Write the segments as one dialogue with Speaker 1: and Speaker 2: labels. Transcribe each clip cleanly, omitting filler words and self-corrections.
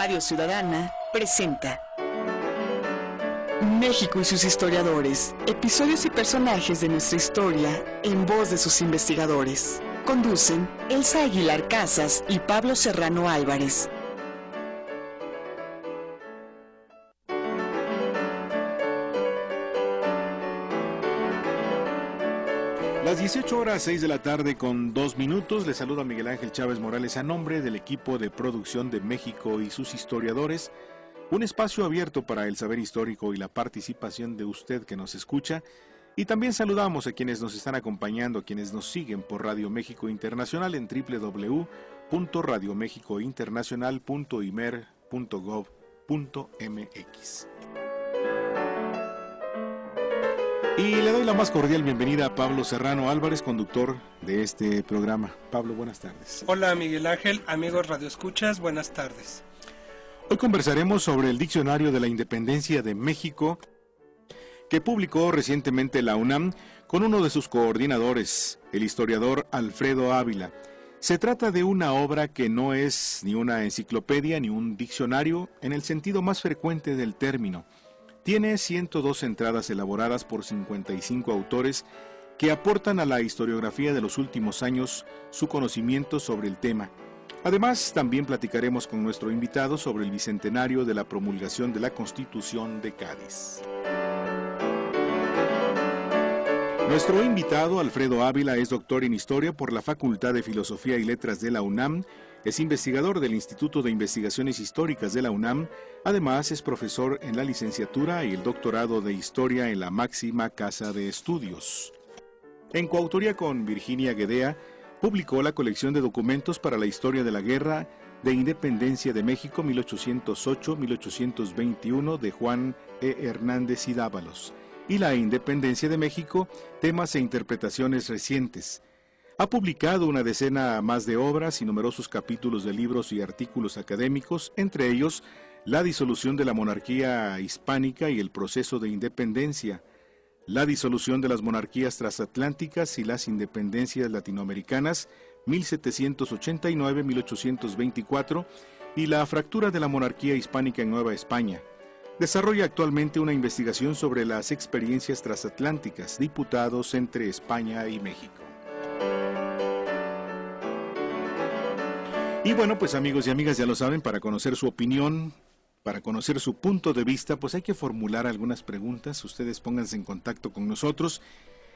Speaker 1: Radio Ciudadana presenta México y sus historiadores, episodios y personajes de nuestra historia en voz de sus investigadores. Conducen Elsa Aguilar Casas y Pablo Serrano Álvarez.
Speaker 2: Las 18:06 de la tarde con 2 minutos, les saluda Miguel Ángel Chávez Morales a nombre del equipo de producción de México y sus historiadores, un espacio abierto para el saber histórico y la participación de usted que nos escucha, y también saludamos a quienes nos están acompañando, a quienes nos siguen por Radio México Internacional en www.radiomexicointernacional.imer.gov.mx. Y le doy la más cordial bienvenida a Pablo Serrano Álvarez, conductor de este programa. Pablo, buenas tardes.
Speaker 3: Hola Miguel Ángel, amigos radioescuchas, buenas tardes.
Speaker 2: Hoy conversaremos sobre el Diccionario de la Independencia de México, que publicó recientemente la UNAM con uno de sus coordinadores, el historiador Alfredo Ávila. Se trata de una obra que no es ni una enciclopedia ni un diccionario en el sentido más frecuente del término. Tiene 102 entradas elaboradas por 55 autores que aportan a la historiografía de los últimos años su conocimiento sobre el tema. Además, también platicaremos con nuestro invitado sobre el bicentenario de la promulgación de la Constitución de Cádiz. Nuestro invitado, Alfredo Ávila, es doctor en Historia por la Facultad de Filosofía y Letras de la UNAM, es investigador del Instituto de Investigaciones Históricas de la UNAM, además es profesor en la licenciatura y el doctorado de Historia en la máxima casa de estudios. En coautoría con Virginia Guedea, publicó la colección de documentos para la historia de la Guerra de Independencia de México 1808-1821 de Juan E. Hernández y Dávalos, y la Independencia de México, temas e interpretaciones recientes. Ha publicado una decena más de obras y numerosos capítulos de libros y artículos académicos, entre ellos La disolución de la monarquía hispánica y el proceso de independencia, La disolución de las monarquías transatlánticas y las independencias latinoamericanas, 1789-1824, y La fractura de la monarquía hispánica en Nueva España. Desarrolla actualmente una investigación sobre las experiencias transatlánticas, diputados entre España y México. Y bueno, pues amigos y amigas, ya lo saben, para conocer su opinión, para conocer su punto de vista, pues hay que formular algunas preguntas. Ustedes pónganse en contacto con nosotros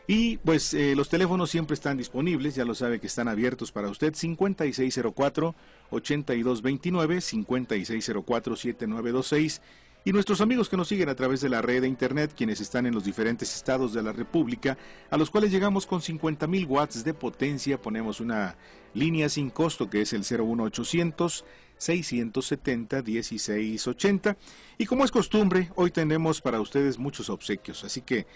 Speaker 2: y pues los teléfonos siempre están disponibles, ya lo sabe que están abiertos para usted, 5604-8229, 5604-7926, y nuestros amigos que nos siguen a través de la red de internet, quienes están en los diferentes estados de la República, a los cuales llegamos con 50,000 watts de potencia. Ponemos una línea sin costo que es el 01800-670-1680, y como es costumbre, hoy tenemos para ustedes muchos obsequios, así que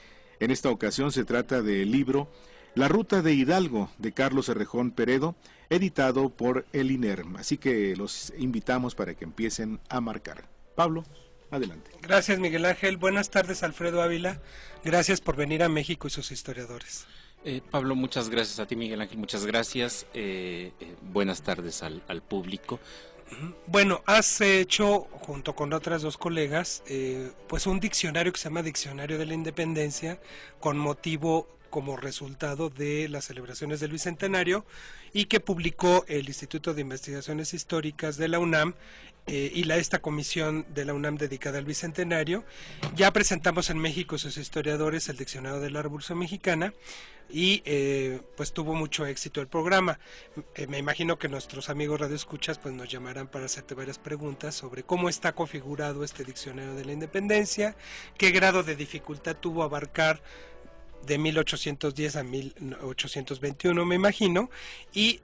Speaker 2: en esta ocasión se trata del libro La Ruta de Hidalgo, de Carlos Errejón Peredo, editado por el INERM, así que los invitamos para que empiecen a marcar. Pablo, adelante.
Speaker 3: Gracias Miguel Ángel, buenas tardes Alfredo Ávila, gracias por venir a México y sus historiadores.
Speaker 4: Pablo, muchas gracias a ti Miguel Ángel, muchas gracias, buenas tardes al público.
Speaker 3: Bueno, has hecho, junto con otras dos colegas, pues un diccionario que se llama Diccionario de la Independencia, con motivo como resultado de las celebraciones del Bicentenario, y que publicó el Instituto de Investigaciones Históricas de la UNAM y esta comisión de la UNAM dedicada al Bicentenario. Ya presentamos en México sus historiadores el Diccionario de la Revolución Mexicana y pues tuvo mucho éxito el programa. Me imagino que nuestros amigos radioescuchas pues nos llamarán para hacerte varias preguntas sobre cómo está configurado este Diccionario de la Independencia, qué grado de dificultad tuvo abarcar de 1810 a 1821, me imagino, y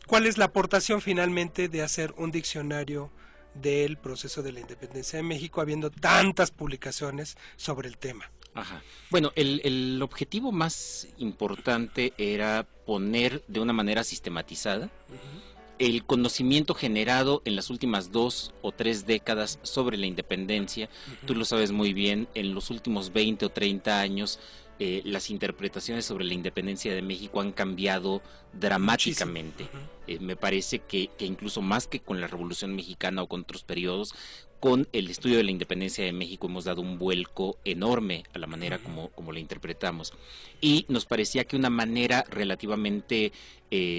Speaker 3: cuál es la aportación finalmente de hacer un diccionario del proceso de la independencia de México, habiendo tantas publicaciones sobre el tema.
Speaker 4: Ajá. Bueno, el objetivo más importante era poner de una manera sistematizada el conocimiento generado en las últimas 2 o 3 décadas sobre la independencia. Tú lo sabes muy bien, en los últimos 20 o 30 años las interpretaciones sobre la independencia de México han cambiado dramáticamente. Me parece que incluso más que con la Revolución Mexicana o con otros periodos, con el estudio de la independencia de México hemos dado un vuelco enorme a la manera como la interpretamos. Y nos parecía que una manera relativamente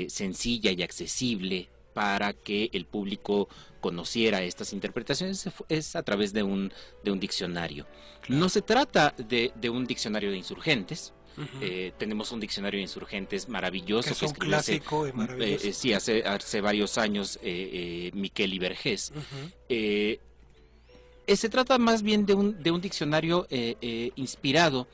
Speaker 4: sencilla y accesible para que el público conociera estas interpretaciones es a través de un diccionario. Claro. No se trata de un diccionario de insurgentes. Tenemos un diccionario de insurgentes maravilloso.
Speaker 3: Que es un clásico y maravilloso.
Speaker 4: Sí, hace varios años Miquel y Vergés. Se trata más bien de un diccionario inspirado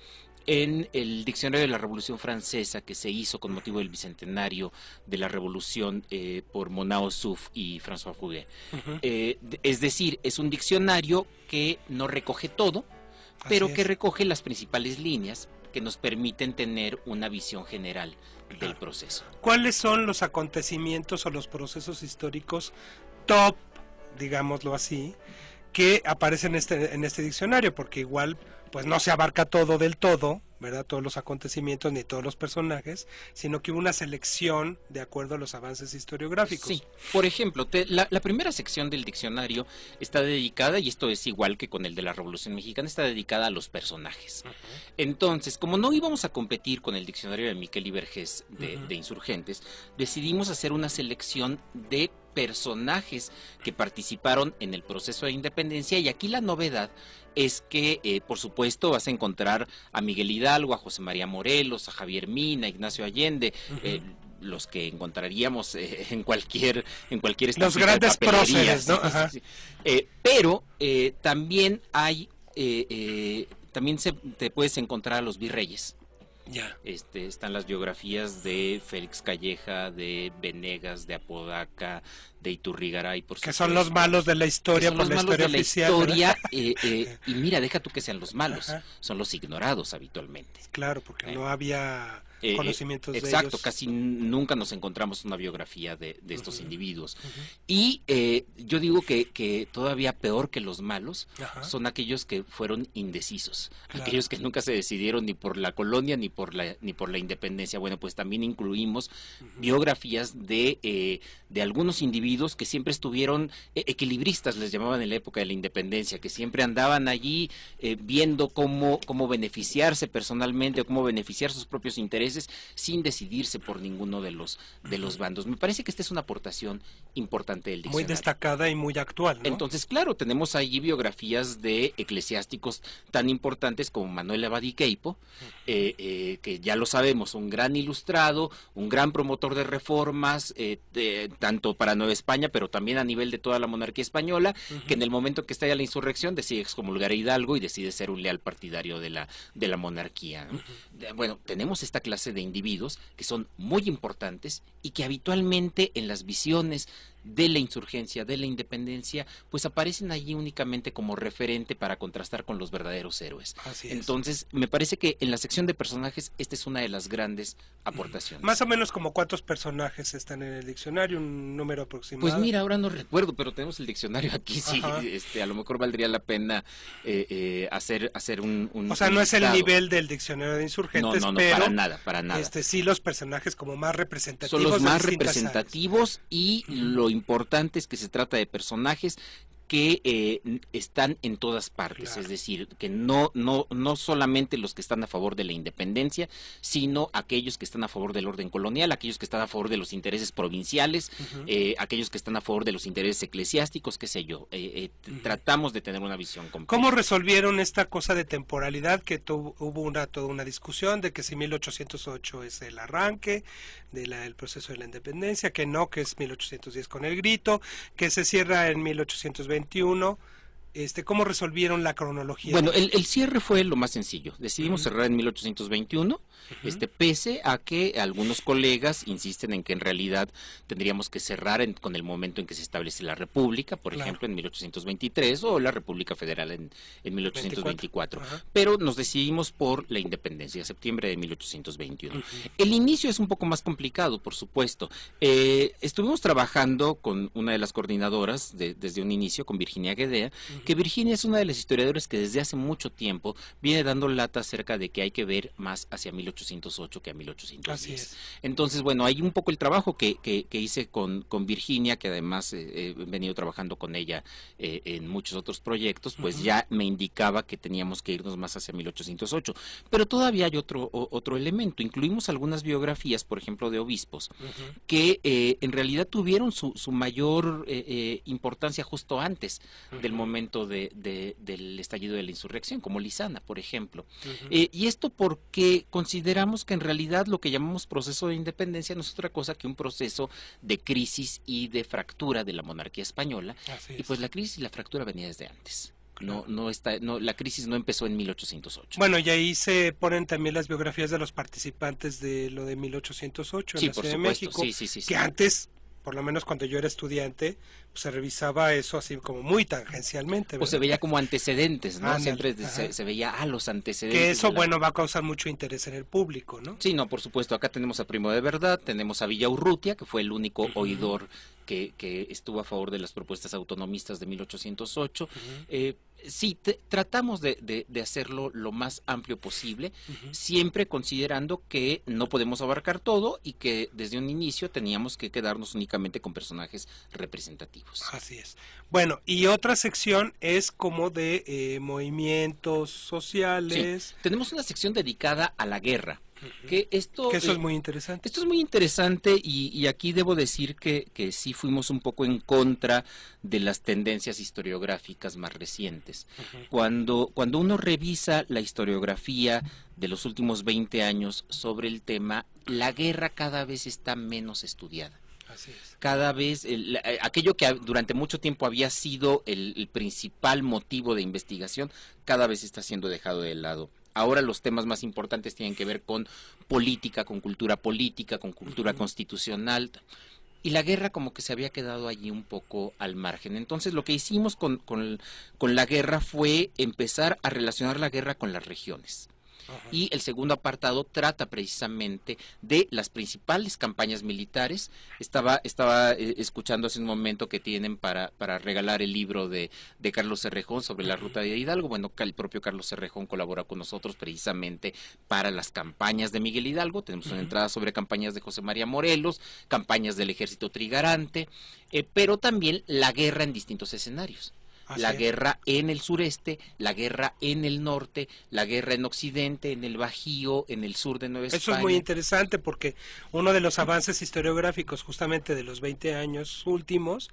Speaker 4: en el diccionario de la Revolución Francesa que se hizo con motivo del bicentenario de la Revolución por Monao Souf y François Fouguet. Es decir, es un diccionario que no recoge todo, pero que recoge las principales líneas que nos permiten tener una visión general del proceso.
Speaker 3: ¿Cuáles son los acontecimientos o los procesos históricos top, digámoslo así, que aparecen en este diccionario? Porque igual pues no se abarca todo del todo, ¿verdad? Todos los acontecimientos ni todos los personajes, sino que hubo una selección de acuerdo a los avances historiográficos.
Speaker 4: Sí, por ejemplo, la primera sección del diccionario está dedicada, y esto es igual que con el de la Revolución Mexicana, está dedicada a los personajes. Entonces, como no íbamos a competir con el diccionario de Miquel y Vergés de Insurgentes, decidimos hacer una selección de personajes que participaron en el proceso de independencia, y aquí la novedad es que, por supuesto, vas a encontrar a Miguel Hidalgo, a José María Morelos, a Javier Mina, a Ignacio Allende, los que encontraríamos en cualquier
Speaker 3: los grandes próceres, ¿no?
Speaker 4: Pero también hay, también te puedes encontrar a los virreyes.
Speaker 3: Ya.
Speaker 4: Están las biografías de Félix Calleja, de Venegas, de Apodaca, de Iturrigaray, por supuesto.
Speaker 3: Que son los malos de la historia, por la historia oficial.
Speaker 4: Y mira, deja tú que sean los malos, son los ignorados habitualmente.
Speaker 3: Claro, porque no había conocimientos de ellos.
Speaker 4: Exacto, casi nunca nos encontramos una biografía de estos individuos. Y yo digo que todavía peor que los malos son aquellos que fueron indecisos, aquellos que nunca se decidieron ni por la colonia ni por la independencia. Bueno, pues también incluimos biografías de algunos individuos que siempre estuvieron equilibristas, les llamaban en la época de la independencia, que siempre andaban allí viendo cómo beneficiarse personalmente o cómo beneficiar sus propios intereses sin decidirse por ninguno de los bandos. Me parece que esta es una aportación importante del diccionario.
Speaker 3: Muy destacada y muy actual, ¿no?
Speaker 4: Entonces, claro, tenemos allí biografías de eclesiásticos tan importantes como Manuel Abad y Queipo, que ya lo sabemos, un gran ilustrado, un gran promotor de reformas, tanto para Nueva España, pero también a nivel de toda la monarquía española, que en el momento que estalla la insurrección decide excomulgar a Hidalgo y decide ser un leal partidario de la monarquía, ¿no? Bueno, tenemos esta clase de individuos que son muy importantes y que habitualmente en las visiones de la insurgencia, de la independencia, pues aparecen allí únicamente como referente para contrastar con los verdaderos héroes.
Speaker 3: Así es.
Speaker 4: Entonces, me parece que en la sección de personajes esta es una de las grandes aportaciones.
Speaker 3: Más o menos como ¿cuántos personajes están en el diccionario? ¿Un número aproximado?
Speaker 4: Pues mira, ahora no recuerdo, pero tenemos el diccionario aquí, sí, a lo mejor valdría la pena hacer un
Speaker 3: o sea, no es el
Speaker 4: listado.
Speaker 3: Nivel del diccionario de insurgentes,
Speaker 4: no,
Speaker 3: pero
Speaker 4: para nada.
Speaker 3: Sí, los personajes como más representativos.
Speaker 4: Son los más representativos y lo importante es que se trata de personajes que están en todas partes, claro. Es decir, que no solamente los que están a favor de la independencia, sino aquellos que están a favor del orden colonial, aquellos que están a favor de los intereses provinciales, aquellos que están a favor de los intereses eclesiásticos, qué sé yo. Tratamos de tener una visión completa.
Speaker 3: ¿Cómo resolvieron esta cosa de temporalidad que hubo toda una discusión de que si 1808 es el arranque del proceso de la independencia, que no, que es 1810 con el grito, que se cierra en 1821? ¿Cómo resolvieron la cronología?
Speaker 4: Bueno, el cierre fue lo más sencillo. Decidimos cerrar en 1821, pese a que algunos colegas insisten en que en realidad tendríamos que cerrar con el momento en que se establece la República, por ejemplo, en 1823, o la República Federal en 1824. Pero nos decidimos por la independencia, septiembre de 1821. El inicio es un poco más complicado, por supuesto. Estuvimos trabajando con una de las coordinadoras desde un inicio, con Virginia Guedea, que Virginia es una de las historiadoras que desde hace mucho tiempo viene dando lata acerca de que hay que ver más hacia 1808 que a 1810.
Speaker 3: Así es.
Speaker 4: Entonces, bueno, hay un poco el trabajo que hice con Virginia, que además he venido trabajando con ella en muchos otros proyectos, pues ya me indicaba que teníamos que irnos más hacia 1808. Pero todavía hay otro elemento. Incluimos algunas biografías, por ejemplo, de obispos, que en realidad tuvieron su mayor importancia justo antes del momento del estallido de la insurrección, como Lizana, por ejemplo. Y esto porque consideramos que en realidad lo que llamamos proceso de independencia no es otra cosa que un proceso de crisis y de fractura de la monarquía española. Y pues la crisis y la fractura venía desde antes. La crisis no empezó en 1808.
Speaker 3: Bueno, y ahí se ponen también las biografías de los participantes de lo de 1808 en la Ciudad de México, que antes, por lo menos cuando yo era estudiante, pues se revisaba eso así como muy tangencialmente, ¿verdad?
Speaker 4: O se veía como antecedentes, ¿no?
Speaker 3: Ándale,
Speaker 4: Siempre se veía los antecedentes.
Speaker 3: Que eso, bueno, va a causar mucho interés en el público, ¿no?
Speaker 4: Sí, no, por supuesto. Acá tenemos a Primo de Verdad, tenemos a Villaurrutia, que fue el único oidor que estuvo a favor de las propuestas autonomistas de 1808. Sí, tratamos de hacerlo lo más amplio posible, siempre considerando que no podemos abarcar todo y que desde un inicio teníamos que quedarnos únicamente con personajes representativos.
Speaker 3: Así es. Bueno, y otra sección es como de movimientos sociales.
Speaker 4: Sí, tenemos una sección dedicada a la guerra. Que eso
Speaker 3: es muy interesante.
Speaker 4: Esto es muy interesante y aquí debo decir que sí fuimos un poco en contra de las tendencias historiográficas más recientes. Cuando uno revisa la historiografía de los últimos 20 años sobre el tema, la guerra cada vez está menos estudiada.
Speaker 3: Así es.
Speaker 4: Cada vez, aquello que durante mucho tiempo había sido el principal motivo de investigación, cada vez está siendo dejado de lado. Ahora los temas más importantes tienen que ver con política, con cultura política, con cultura constitucional. Y la guerra como que se había quedado allí un poco al margen. Entonces lo que hicimos con la guerra fue empezar a relacionar la guerra con las regiones. Y el segundo apartado trata precisamente de las principales campañas militares. Estaba escuchando hace un momento que tienen para regalar el libro de Carlos Cerrejón sobre la ruta de Hidalgo. Bueno, el propio Carlos Cerrejón colabora con nosotros precisamente para las campañas de Miguel Hidalgo. Tenemos una entrada sobre campañas de José María Morelos, campañas del Ejército Trigarante, pero también la guerra en distintos escenarios. La guerra en el sureste, la guerra en el norte, la guerra en occidente, en el Bajío, en el sur de Nueva España.
Speaker 3: Eso es muy interesante porque uno de los avances historiográficos justamente de los 20 años últimos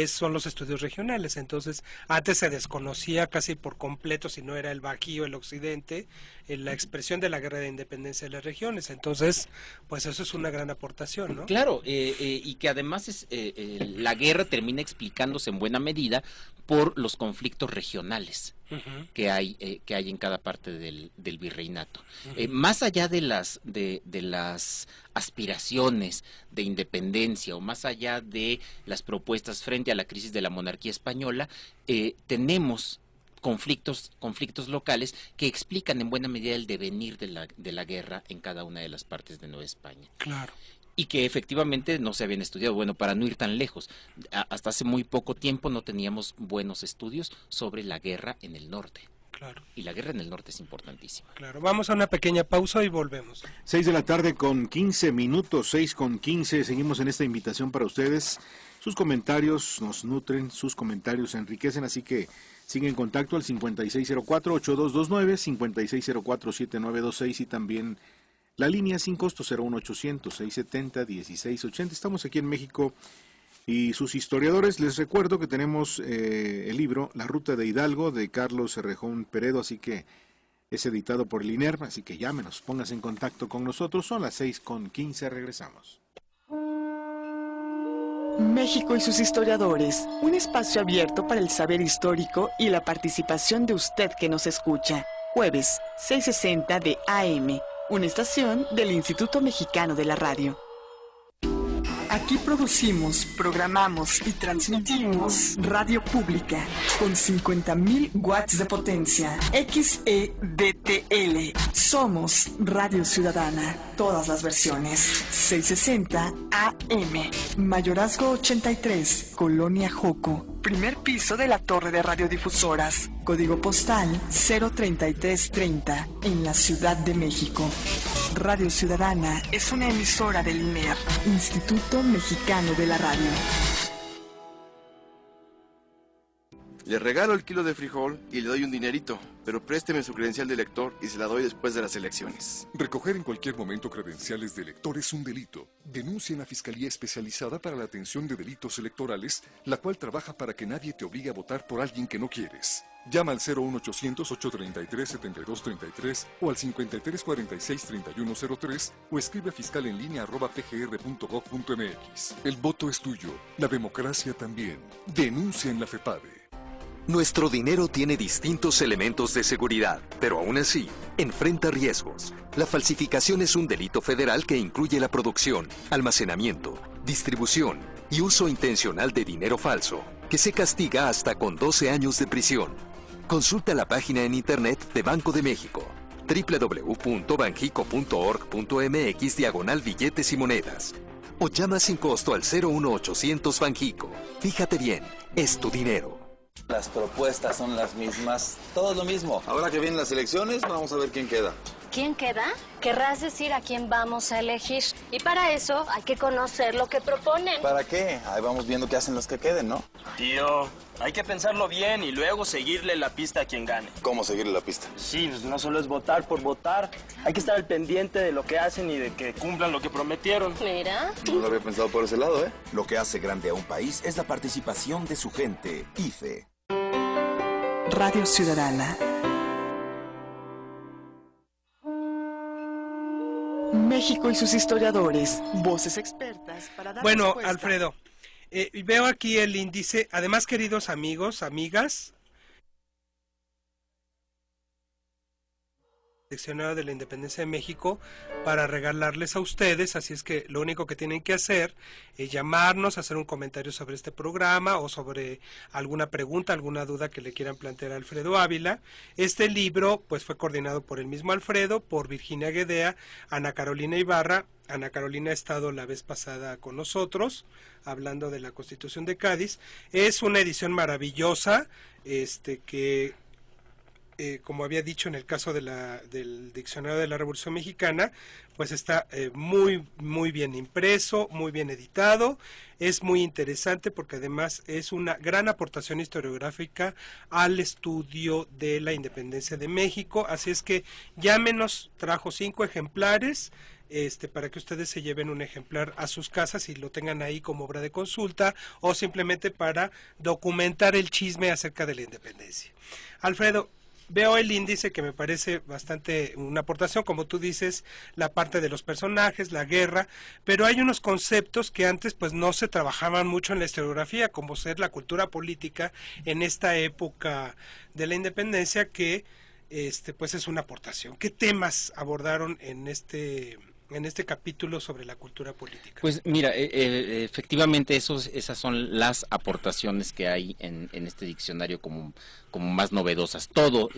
Speaker 3: son los estudios regionales. Entonces, antes se desconocía casi por completo, si no era el Bajío, el occidente, la expresión de la guerra de independencia de las regiones. Entonces, pues eso es una gran aportación, ¿no?
Speaker 4: Claro, y que además la guerra termina explicándose en buena medida por los conflictos regionales que hay en cada parte del virreinato. Más allá de las aspiraciones de independencia o más allá de las propuestas frente a la crisis de la monarquía española, tenemos conflictos locales que explican en buena medida el devenir de la guerra en cada una de las partes de Nueva España.
Speaker 3: Claro.
Speaker 4: Y que efectivamente no se habían estudiado. Bueno, para no ir tan lejos, hasta hace muy poco tiempo no teníamos buenos estudios sobre la guerra en el norte.
Speaker 3: Claro.
Speaker 4: Y la guerra en el norte es importantísima.
Speaker 3: Claro, vamos a una pequeña pausa y volvemos.
Speaker 2: 6:15 p.m, 6:15. Seguimos en esta invitación para ustedes. Sus comentarios nos nutren, sus comentarios enriquecen, así que sigue en contacto al 5604-8229, 5604-7926 y también la línea sin costo 01800-670-1680. Estamos aquí en México y sus historiadores. Les recuerdo que tenemos el libro La Ruta de Hidalgo de Carlos Cerrejón Peredo, así que es editado por el INERV, así que llámenos, pónganse en contacto con nosotros. Son las 6:15, regresamos.
Speaker 1: México y sus historiadores, un espacio abierto para el saber histórico y la participación de usted que nos escucha. Jueves, 6:60 de AM. Una estación del Instituto Mexicano de la Radio. Aquí producimos, programamos y transmitimos radio pública con 50,000 watts de potencia. XEDTL. Somos Radio Ciudadana. Todas las versiones. 660 AM. Mayorazgo 83, Colonia Joco. primer piso de la torre de radiodifusoras. Código postal 03330 en la Ciudad de México. Radio Ciudadana es una emisora del INER, Instituto Mexicano de la Radio.
Speaker 5: Le regalo el kilo de frijol y le doy un dinerito, pero présteme su credencial de elector y se la doy después de las elecciones.
Speaker 6: Recoger en cualquier momento credenciales de elector es un delito. Denuncia en la Fiscalía Especializada para la Atención de Delitos Electorales, la cual trabaja para que nadie te obligue a votar por alguien que no quieres. Llama al 01800-833-7233 o al 5346-3103 o escribe a fiscalenlinea@pgr.gov.mx. El voto es tuyo, la democracia también. Denuncia en la FEPADE.
Speaker 7: Nuestro dinero tiene distintos elementos de seguridad, pero aún así, enfrenta riesgos. La falsificación es un delito federal que incluye la producción, almacenamiento, distribución y uso intencional de dinero falso, que se castiga hasta con 12 años de prisión. Consulta la página en internet de Banco de México, www.banjico.org.mx/billetes y monedas. O llama sin costo al 01800 Banjico. Fíjate bien, es tu dinero.
Speaker 8: Las propuestas son las mismas, todo lo mismo. Ahora que vienen las elecciones, vamos a ver quién queda.
Speaker 9: ¿Quién queda? Querrás decir a quién vamos a elegir. Y para eso hay que conocer lo que proponen.
Speaker 8: ¿Para qué? Ahí vamos viendo qué hacen los que queden, ¿no?
Speaker 10: Tío, hay que pensarlo bien y luego seguirle la pista a quien gane.
Speaker 8: ¿Cómo seguirle la pista?
Speaker 10: Sí, pues no solo es votar por votar. Hay que estar al pendiente de lo que hacen y de que cumplan lo que prometieron.
Speaker 9: Mira.
Speaker 8: No lo había pensado por ese lado, ¿eh?
Speaker 11: Lo que hace grande a un país es la participación de su gente. IFE.
Speaker 1: Radio Ciudadana. México y sus historiadores, voces expertas para dar
Speaker 3: Bueno,
Speaker 1: respuesta.
Speaker 3: Alfredo, veo aquí el índice. Además, queridos amigos, amigas, Diccionario de la Independencia de México para regalarles a ustedes, así es que lo único que tienen que hacer es llamarnos, hacer un comentario sobre este programa o sobre alguna pregunta, alguna duda que le quieran plantear a Alfredo Ávila. Este libro pues fue coordinado por el mismo Alfredo, por Virginia Guedea, Ana Carolina Ibarra. Ana Carolina ha estado la vez pasada con nosotros hablando de la Constitución de Cádiz. Es una edición maravillosa, que como había dicho en el caso de del Diccionario de la Revolución Mexicana, pues está muy bien impreso, muy bien editado, es muy interesante porque además es una gran aportación historiográfica al estudio de la independencia de México, así es que llámenos, trajo 5 ejemplares, para que ustedes se lleven un ejemplar a sus casas y lo tengan ahí como obra de consulta o simplemente para documentar el chisme acerca de la independencia. Alfredo, veo el índice que me parece bastante una aportación, como tú dices, la parte de los personajes, la guerra, pero hay unos conceptos que antes pues no se trabajaban mucho en la historiografía, como ser la cultura política en esta época de la independencia que pues es una aportación. ¿Qué temas abordaron en este capítulo sobre la cultura política?
Speaker 4: Pues mira, efectivamente esas son las aportaciones que hay en este diccionario como más novedosas. Todo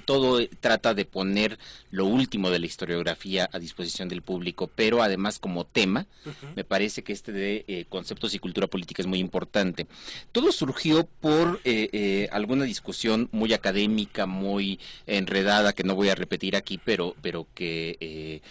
Speaker 4: trata de poner lo último de la historiografía a disposición del público, pero además como tema, me parece que de conceptos y cultura política es muy importante. Todo surgió por alguna discusión muy académica, muy enredada, que no voy a repetir aquí, pero que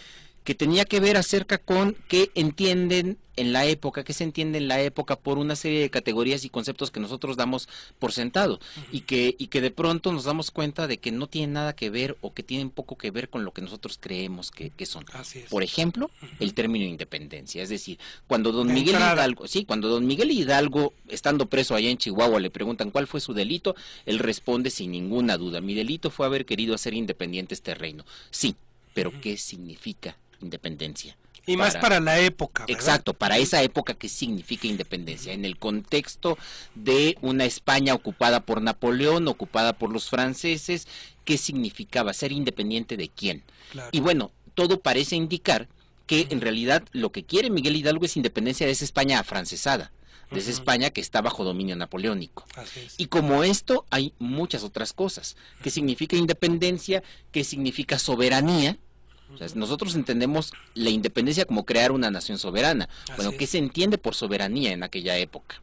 Speaker 4: tenía que ver acerca con qué entienden en la época, qué se entiende en la época por una serie de categorías y conceptos que nosotros damos por sentado, y que de pronto nos damos cuenta de que no tienen nada que ver o que tienen poco que ver con lo que nosotros creemos que son.
Speaker 3: Así es.
Speaker 4: Por ejemplo, el término independencia, es decir, cuando don Miguel Hidalgo, estando preso allá en Chihuahua, le preguntan cuál fue su delito, él responde sin ninguna duda: mi delito fue haber querido hacer independiente este reino. Sí, pero ¿qué significa independencia?
Speaker 3: Y más para la época, ¿verdad?
Speaker 4: Exacto, para esa época, ¿qué significa independencia? En el contexto de una España ocupada por Napoleón, ocupada por los franceses, ¿qué significaba? ¿Ser independiente de quién? Claro. Y bueno, todo parece indicar que en realidad lo que quiere Miguel Hidalgo es independencia de esa España afrancesada, de esa España que está bajo dominio napoleónico.
Speaker 3: Así es.
Speaker 4: Y como esto, hay muchas otras cosas. ¿Qué significa independencia? ¿Qué significa soberanía? O sea, nosotros entendemos la independencia como crear una nación soberana. Bueno, ¿qué se entiende por soberanía en aquella época?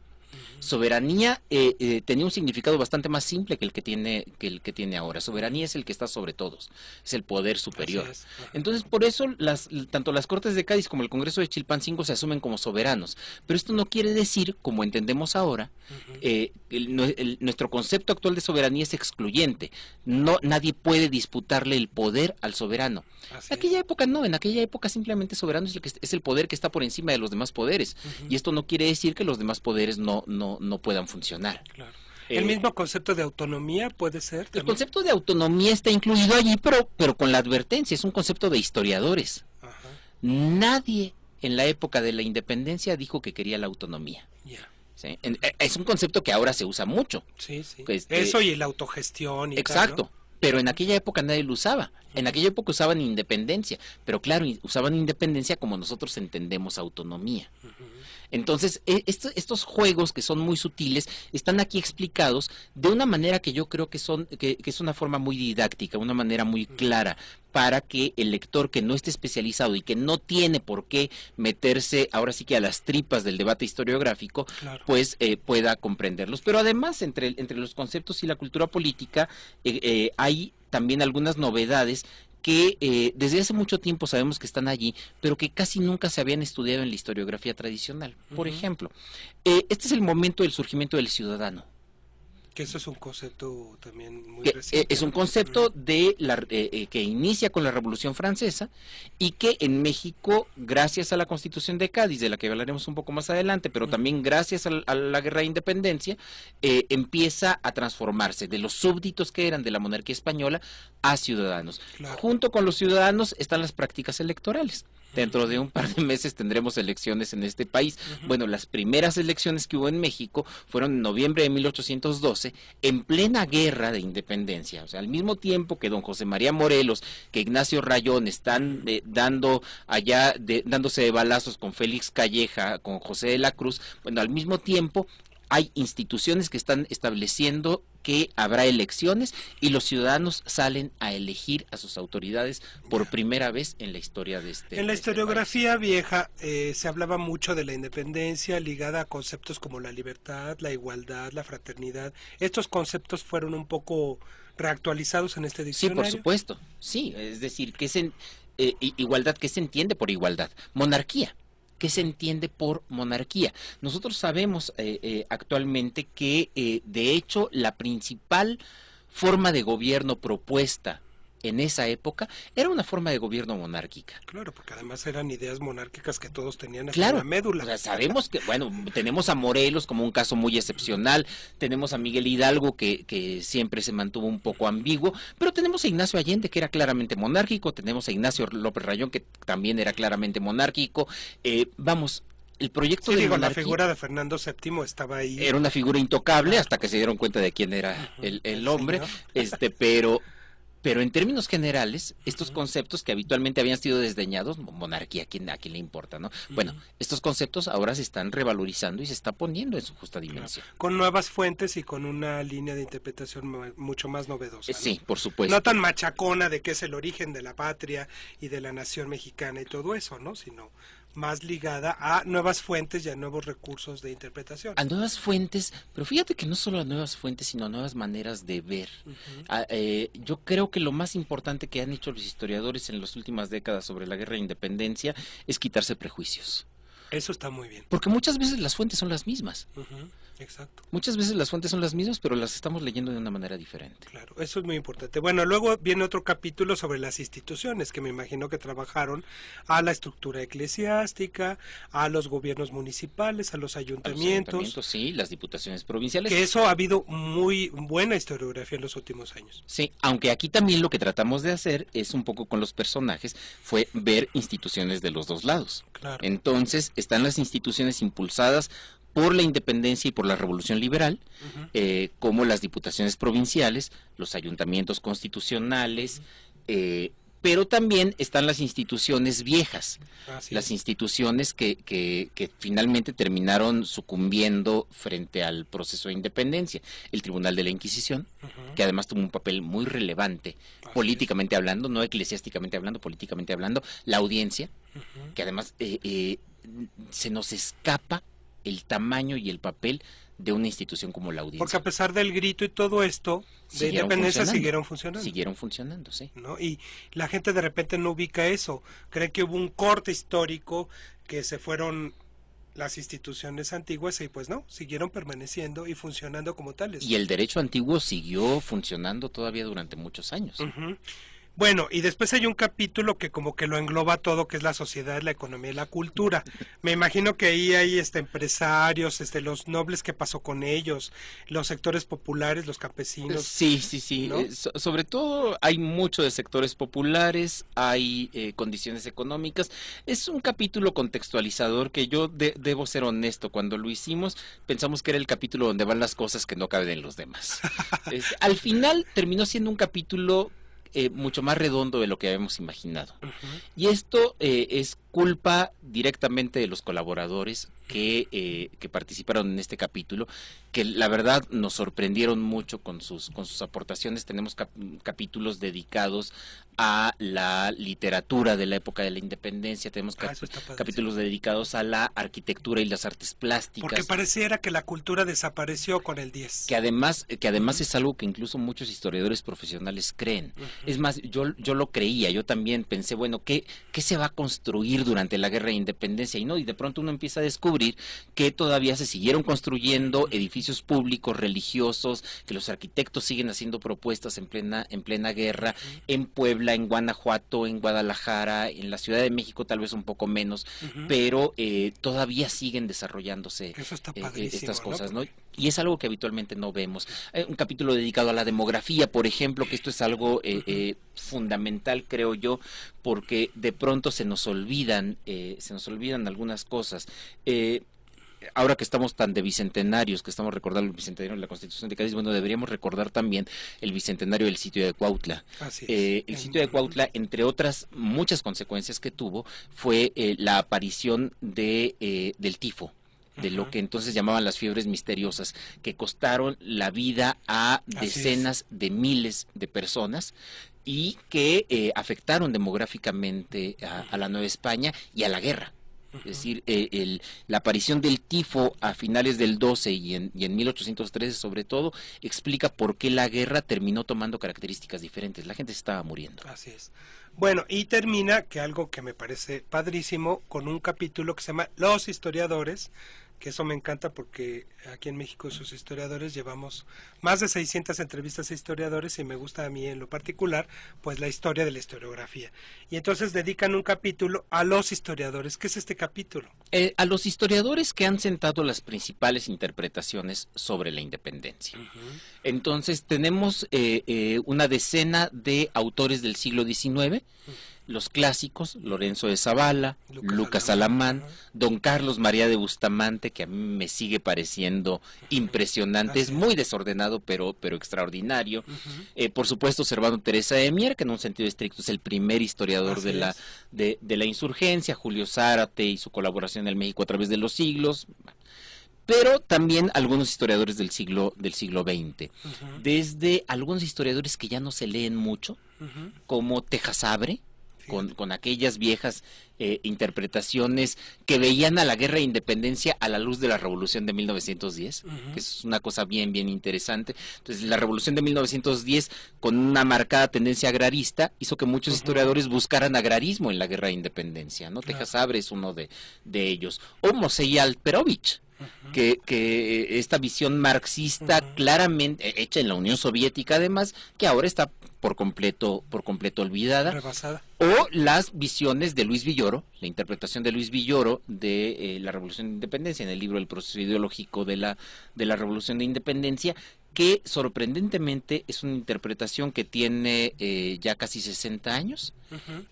Speaker 4: Soberanía tenía un significado bastante más simple que el que tiene ahora. Soberanía es el que está sobre todos, es el poder superior. Entonces, por eso tanto las Cortes de Cádiz como el Congreso de Chilpancingo se asumen como soberanos. Pero esto no quiere decir, como entendemos ahora, nuestro concepto actual de soberanía es excluyente. Nadie puede disputarle el poder al soberano. En aquella época no, en aquella época simplemente soberano es el poder que está por encima de los demás poderes. Y esto no quiere decir que los demás poderes no puedan funcionar.
Speaker 3: Claro. ¿El mismo concepto de autonomía puede ser?
Speaker 4: El concepto de autonomía está incluido allí, pero con la advertencia, es un concepto de historiadores. Nadie en la época de la independencia dijo que quería la autonomía. ¿Sí? Es un concepto que ahora se usa mucho.
Speaker 3: Sí. Eso y la autogestión.
Speaker 4: Exacto.
Speaker 3: Tal, ¿no?
Speaker 4: Pero en aquella época nadie lo usaba. En aquella época usaban independencia. Pero claro, usaban independencia como nosotros entendemos autonomía. Entonces, estos juegos que son muy sutiles están aquí explicados de una manera que yo creo que es una forma muy didáctica, una manera muy clara, para que el lector que no esté especializado y que no tiene por qué meterse ahora sí que a las tripas del debate historiográfico, pues pueda comprenderlos. Pero además, entre los conceptos y la cultura política, hay también algunas novedades que desde hace mucho tiempo sabemos que están allí, pero que casi nunca se habían estudiado en la historiografía tradicional. Por ejemplo, este es el momento del surgimiento del ciudadano.
Speaker 3: Que eso es un concepto también muy reciente.
Speaker 4: Es un concepto que inicia con la Revolución Francesa y que en México, gracias a la Constitución de Cádiz, de la que hablaremos un poco más adelante, pero también gracias a la Guerra de Independencia, empieza a transformarse de los súbditos que eran de la monarquía española a ciudadanos. Junto con los ciudadanos están las prácticas electorales. Dentro de un par de meses tendremos elecciones en este país. Bueno, las primeras elecciones que hubo en México fueron en noviembre de 1812, en plena guerra de independencia. O sea, al mismo tiempo que don José María Morelos, que Ignacio Rayón están dándose de balazos con Félix Calleja, con José de la Cruz, bueno, al mismo tiempo hay instituciones que están estableciendo que habrá elecciones y los ciudadanos salen a elegir a sus autoridades por primera vez en la historia de este país.
Speaker 3: En la historiografía vieja se hablaba mucho de la independencia ligada a conceptos como la libertad, la igualdad, la fraternidad. ¿Estos conceptos fueron un poco reactualizados en este diccionario?
Speaker 4: Sí, por supuesto. Sí, es decir, igualdad, ¿qué se entiende por igualdad? Monarquía. ¿Qué se entiende por monarquía? Nosotros sabemos actualmente que, de hecho, la principal forma de gobierno propuesta en esa época era una forma de gobierno monárquica.
Speaker 3: Claro, porque además eran ideas monárquicas que todos tenían hasta
Speaker 4: claro,
Speaker 3: la médula.
Speaker 4: O sea, sabemos que, bueno, tenemos a Morelos como un caso muy excepcional, tenemos a Miguel Hidalgo que siempre se mantuvo un poco ambiguo, pero tenemos a Ignacio Allende que era claramente monárquico, tenemos a Ignacio López Rayón que también era claramente monárquico, el proyecto de
Speaker 3: la figura de Fernando VII estaba ahí.
Speaker 4: Era una figura intocable hasta que se dieron cuenta de quién era el hombre, pero en términos generales, estos conceptos que habitualmente habían sido desdeñados, monarquía, ¿a quién le importa, no? Bueno, estos conceptos ahora se están revalorizando y se está poniendo en su justa dimensión.
Speaker 3: Con nuevas fuentes y con una línea de interpretación mucho más novedosa, ¿no?
Speaker 4: Sí, por supuesto.
Speaker 3: No tan machacona de qué es el origen de la patria y de la nación mexicana y todo eso, ¿no? Sino más ligada a nuevas fuentes y a nuevos recursos de interpretación.
Speaker 4: A nuevas fuentes, pero fíjate que no solo a nuevas fuentes, sino a nuevas maneras de ver. Yo creo que lo más importante que han hecho los historiadores en las últimas décadas sobre la guerra de independencia es quitarse prejuicios.
Speaker 3: Eso está muy bien.
Speaker 4: Porque muchas veces las fuentes son las mismas.
Speaker 3: Exacto.
Speaker 4: Muchas veces las fuentes son las mismas, pero las estamos leyendo de una manera diferente.
Speaker 3: Claro, eso es muy importante. Bueno, luego viene otro capítulo sobre las instituciones, que me imagino que trabajaron a la estructura eclesiástica, a los gobiernos municipales, a los ayuntamientos.
Speaker 4: Sí, las diputaciones provinciales.
Speaker 3: Que eso ha habido muy buena historiografía en los últimos años.
Speaker 4: Sí, aunque aquí también lo que tratamos de hacer es un poco con los personajes, fue ver instituciones de los dos lados.
Speaker 3: Claro.
Speaker 4: Entonces, están las instituciones impulsadas por la independencia y por la revolución liberal, como las diputaciones provinciales, los ayuntamientos constitucionales, pero también están las instituciones viejas, las instituciones que finalmente terminaron sucumbiendo frente al proceso de independencia. El Tribunal de la Inquisición, que además tuvo un papel muy relevante, políticamente hablando, no eclesiásticamente hablando, políticamente hablando, la Audiencia, que además se nos escapa el tamaño y el papel de una institución como la Audiencia.
Speaker 3: Porque a pesar del grito y todo esto, de independencia siguieron funcionando.
Speaker 4: Siguieron funcionando, sí.
Speaker 3: ¿No? Y la gente de repente no ubica eso. Cree que hubo un corte histórico, que se fueron las instituciones antiguas y pues no, siguieron permaneciendo y funcionando como tales.
Speaker 4: Y el derecho antiguo siguió funcionando todavía durante muchos años.
Speaker 3: Bueno, y después hay un capítulo que como que lo engloba todo, que es la sociedad, la economía y la cultura. Me imagino que ahí hay empresarios, los nobles, ¿qué pasó con ellos? Los sectores populares, los campesinos.
Speaker 4: Sí, ¿no? Sobre todo hay mucho de sectores populares, hay condiciones económicas. Es un capítulo contextualizador que yo debo ser honesto. Cuando lo hicimos, pensamos que era el capítulo donde van las cosas que no caben en los demás. Al final terminó siendo un capítulo mucho más redondo de lo que habíamos imaginado. Y esto es culpa directamente de los colaboradores que participaron en este capítulo, que la verdad nos sorprendieron mucho con sus aportaciones. Tenemos capítulos dedicados a la literatura de la época de la independencia, tenemos capítulos dedicados a la arquitectura y las artes plásticas.
Speaker 3: Porque pareciera que la cultura desapareció con el 10.
Speaker 4: Que además es algo que incluso muchos historiadores profesionales creen. Es más, yo lo creía, yo también pensé, bueno, ¿qué se va a construir durante la guerra de independencia? Y de pronto uno empieza a descubrir que todavía se siguieron construyendo edificios públicos, religiosos, que los arquitectos siguen haciendo propuestas en plena guerra, en Puebla, en Guanajuato, en Guadalajara, en la Ciudad de México tal vez un poco menos, pero todavía siguen desarrollándose estas cosas, ¿no? Y es algo que habitualmente no vemos. Un capítulo dedicado a la demografía, por ejemplo, que esto es algo fundamental, creo yo, porque de pronto se nos olvidan algunas cosas. Ahora que estamos tan de bicentenarios, que estamos recordando el bicentenario de la Constitución de Cádiz, bueno, deberíamos recordar también el bicentenario del sitio de Cuautla. El sitio de Cuautla, entre otras muchas consecuencias que tuvo, fue la aparición del tifo, de lo que entonces llamaban las fiebres misteriosas, que costaron la vida a decenas de miles de personas y que afectaron demográficamente a la Nueva España y a la guerra. Es decir, la aparición del tifo a finales del 12 y en 1813 sobre todo, explica por qué la guerra terminó tomando características diferentes. La gente se estaba muriendo.
Speaker 3: Así es. Bueno, y termina, que algo que me parece padrísimo, con un capítulo que se llama Los historiadores, que eso me encanta porque aquí en México sus historiadores llevamos más de 600 entrevistas a historiadores y me gusta a mí en lo particular pues la historia de la historiografía. Y entonces dedican un capítulo a los historiadores. ¿Qué es este capítulo?
Speaker 4: A los historiadores que han sentado las principales interpretaciones sobre la independencia. Entonces tenemos una decena de autores del siglo XIX, los clásicos, Lorenzo de Zavala, Lucas Alamán, don Carlos María de Bustamante, que a mí me sigue pareciendo impresionante, es muy desordenado pero extraordinario. Por supuesto, Servando Teresa de Mier, que en un sentido estricto es el primer historiador de la insurgencia, Julio Zárate y su colaboración en México a través de los siglos, pero también algunos historiadores del siglo XX, desde algunos historiadores que ya no se leen mucho, como Tejasabre, con aquellas viejas interpretaciones que veían a la guerra de independencia a la luz de la Revolución de 1910, que es una cosa bien interesante. Entonces, la Revolución de 1910, con una marcada tendencia agrarista, hizo que muchos historiadores buscaran agrarismo en la guerra de independencia, ¿no? Tejasabre es uno de ellos. O Moisei Alperovich, que esta visión marxista claramente hecha en la Unión Soviética, además, que ahora está por completo olvidada,
Speaker 3: rebasada.
Speaker 4: O las visiones de Luis Villoro, la interpretación de Luis Villoro de la Revolución de Independencia en el libro El proceso ideológico de la Revolución de Independencia, que sorprendentemente es una interpretación que tiene ya casi 60 años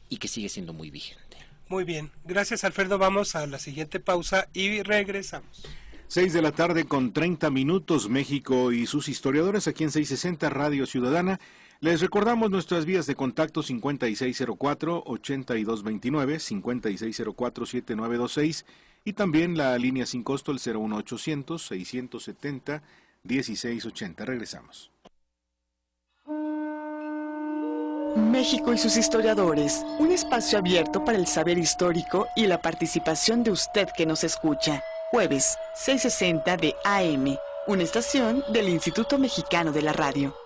Speaker 4: y que sigue siendo muy vigente.
Speaker 3: Muy bien, gracias Alfredo, vamos a la siguiente pausa y regresamos.
Speaker 2: 6:30 México y sus historiadores aquí en 660 Radio Ciudadana. Les recordamos nuestras vías de contacto 5604-8229, 5604-7926 y también la línea sin costo el 01800-670-1680. Regresamos.
Speaker 1: México y sus historiadores, un espacio abierto para el saber histórico y la participación de usted que nos escucha. jueves 6:60 de AM, una estación del Instituto Mexicano de la Radio.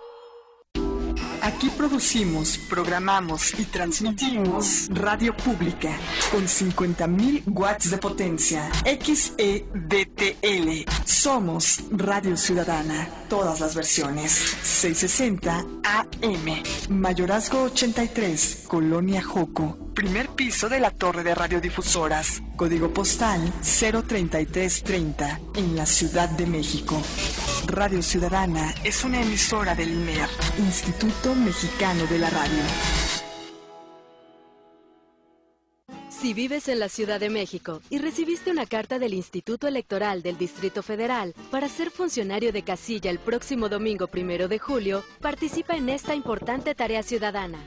Speaker 1: Aquí producimos, programamos y transmitimos radio pública con 50,000 watts de potencia. XEDTL. Somos Radio Ciudadana. Todas las versiones. 660 AM. Mayorazgo 83, Colonia Joco. Primer piso de la torre de radiodifusoras. Código postal 03330 en la Ciudad de México. Radio Ciudadana es una emisora del INER, Instituto Mexicano de la Radio.
Speaker 12: Si vives en la Ciudad de México y recibiste una carta del Instituto Electoral del Distrito Federal para ser funcionario de casilla el próximo domingo 1 de julio, participa en esta importante tarea ciudadana.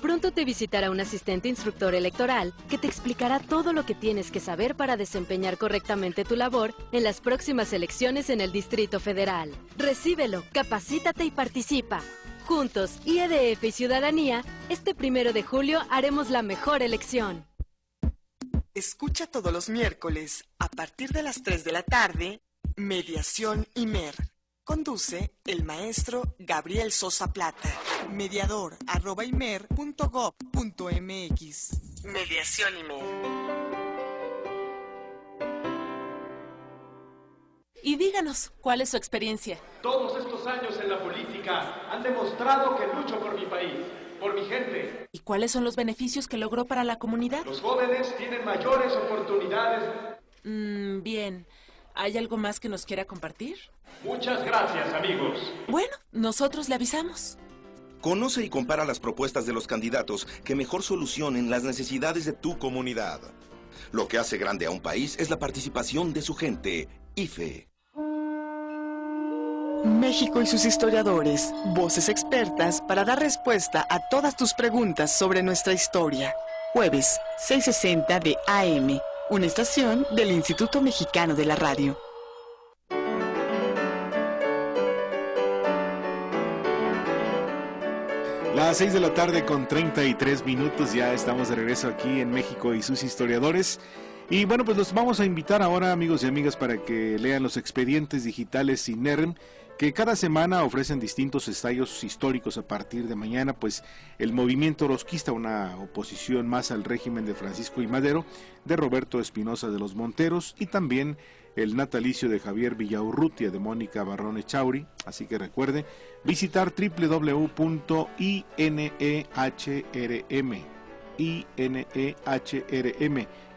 Speaker 12: Pronto te visitará un asistente instructor electoral que te explicará todo lo que tienes que saber para desempeñar correctamente tu labor en las próximas elecciones en el Distrito Federal. Recíbelo, capacítate y participa. Juntos, IEDF y Ciudadanía, este 1 de julio haremos la mejor elección.
Speaker 1: Escucha todos los miércoles, a partir de las 3 de la tarde, Mediación IMER. Conduce el maestro Gabriel Sosa Plata. mediador@imer.gov.mx. Mediación IMER.
Speaker 13: Y díganos, ¿cuál es su experiencia?
Speaker 14: Todos estos años en la política han demostrado que lucho por mi país, por mi gente.
Speaker 13: ¿Y cuáles son los beneficios que logró para la comunidad?
Speaker 14: Los jóvenes tienen mayores oportunidades.
Speaker 13: Bien. ¿Hay algo más que nos quiera compartir?
Speaker 14: Muchas gracias, amigos.
Speaker 13: Bueno, nosotros le avisamos.
Speaker 11: Conoce y compara las propuestas de los candidatos que mejor solucionen las necesidades de tu comunidad. Lo que hace grande a un país es la participación de su gente. IFE.
Speaker 1: México y sus historiadores, voces expertas para dar respuesta a todas tus preguntas sobre nuestra historia. Jueves, 6:60 de AM, una estación del Instituto Mexicano de la Radio.
Speaker 2: Las 6 de la tarde con 33 minutos, ya estamos de regreso aquí en México y sus historiadores. Y bueno, pues los vamos a invitar ahora, amigos y amigas, para que lean los expedientes digitales INERM, que cada semana ofrecen distintos ensayos históricos. A partir de mañana, pues el movimiento orozquista, una oposición más al régimen de Francisco I. Madero, de Roberto Espinosa de los Monteros, y también el natalicio de Javier Villaurrutia, de Mónica Barrón Echauri. Así que recuerde visitar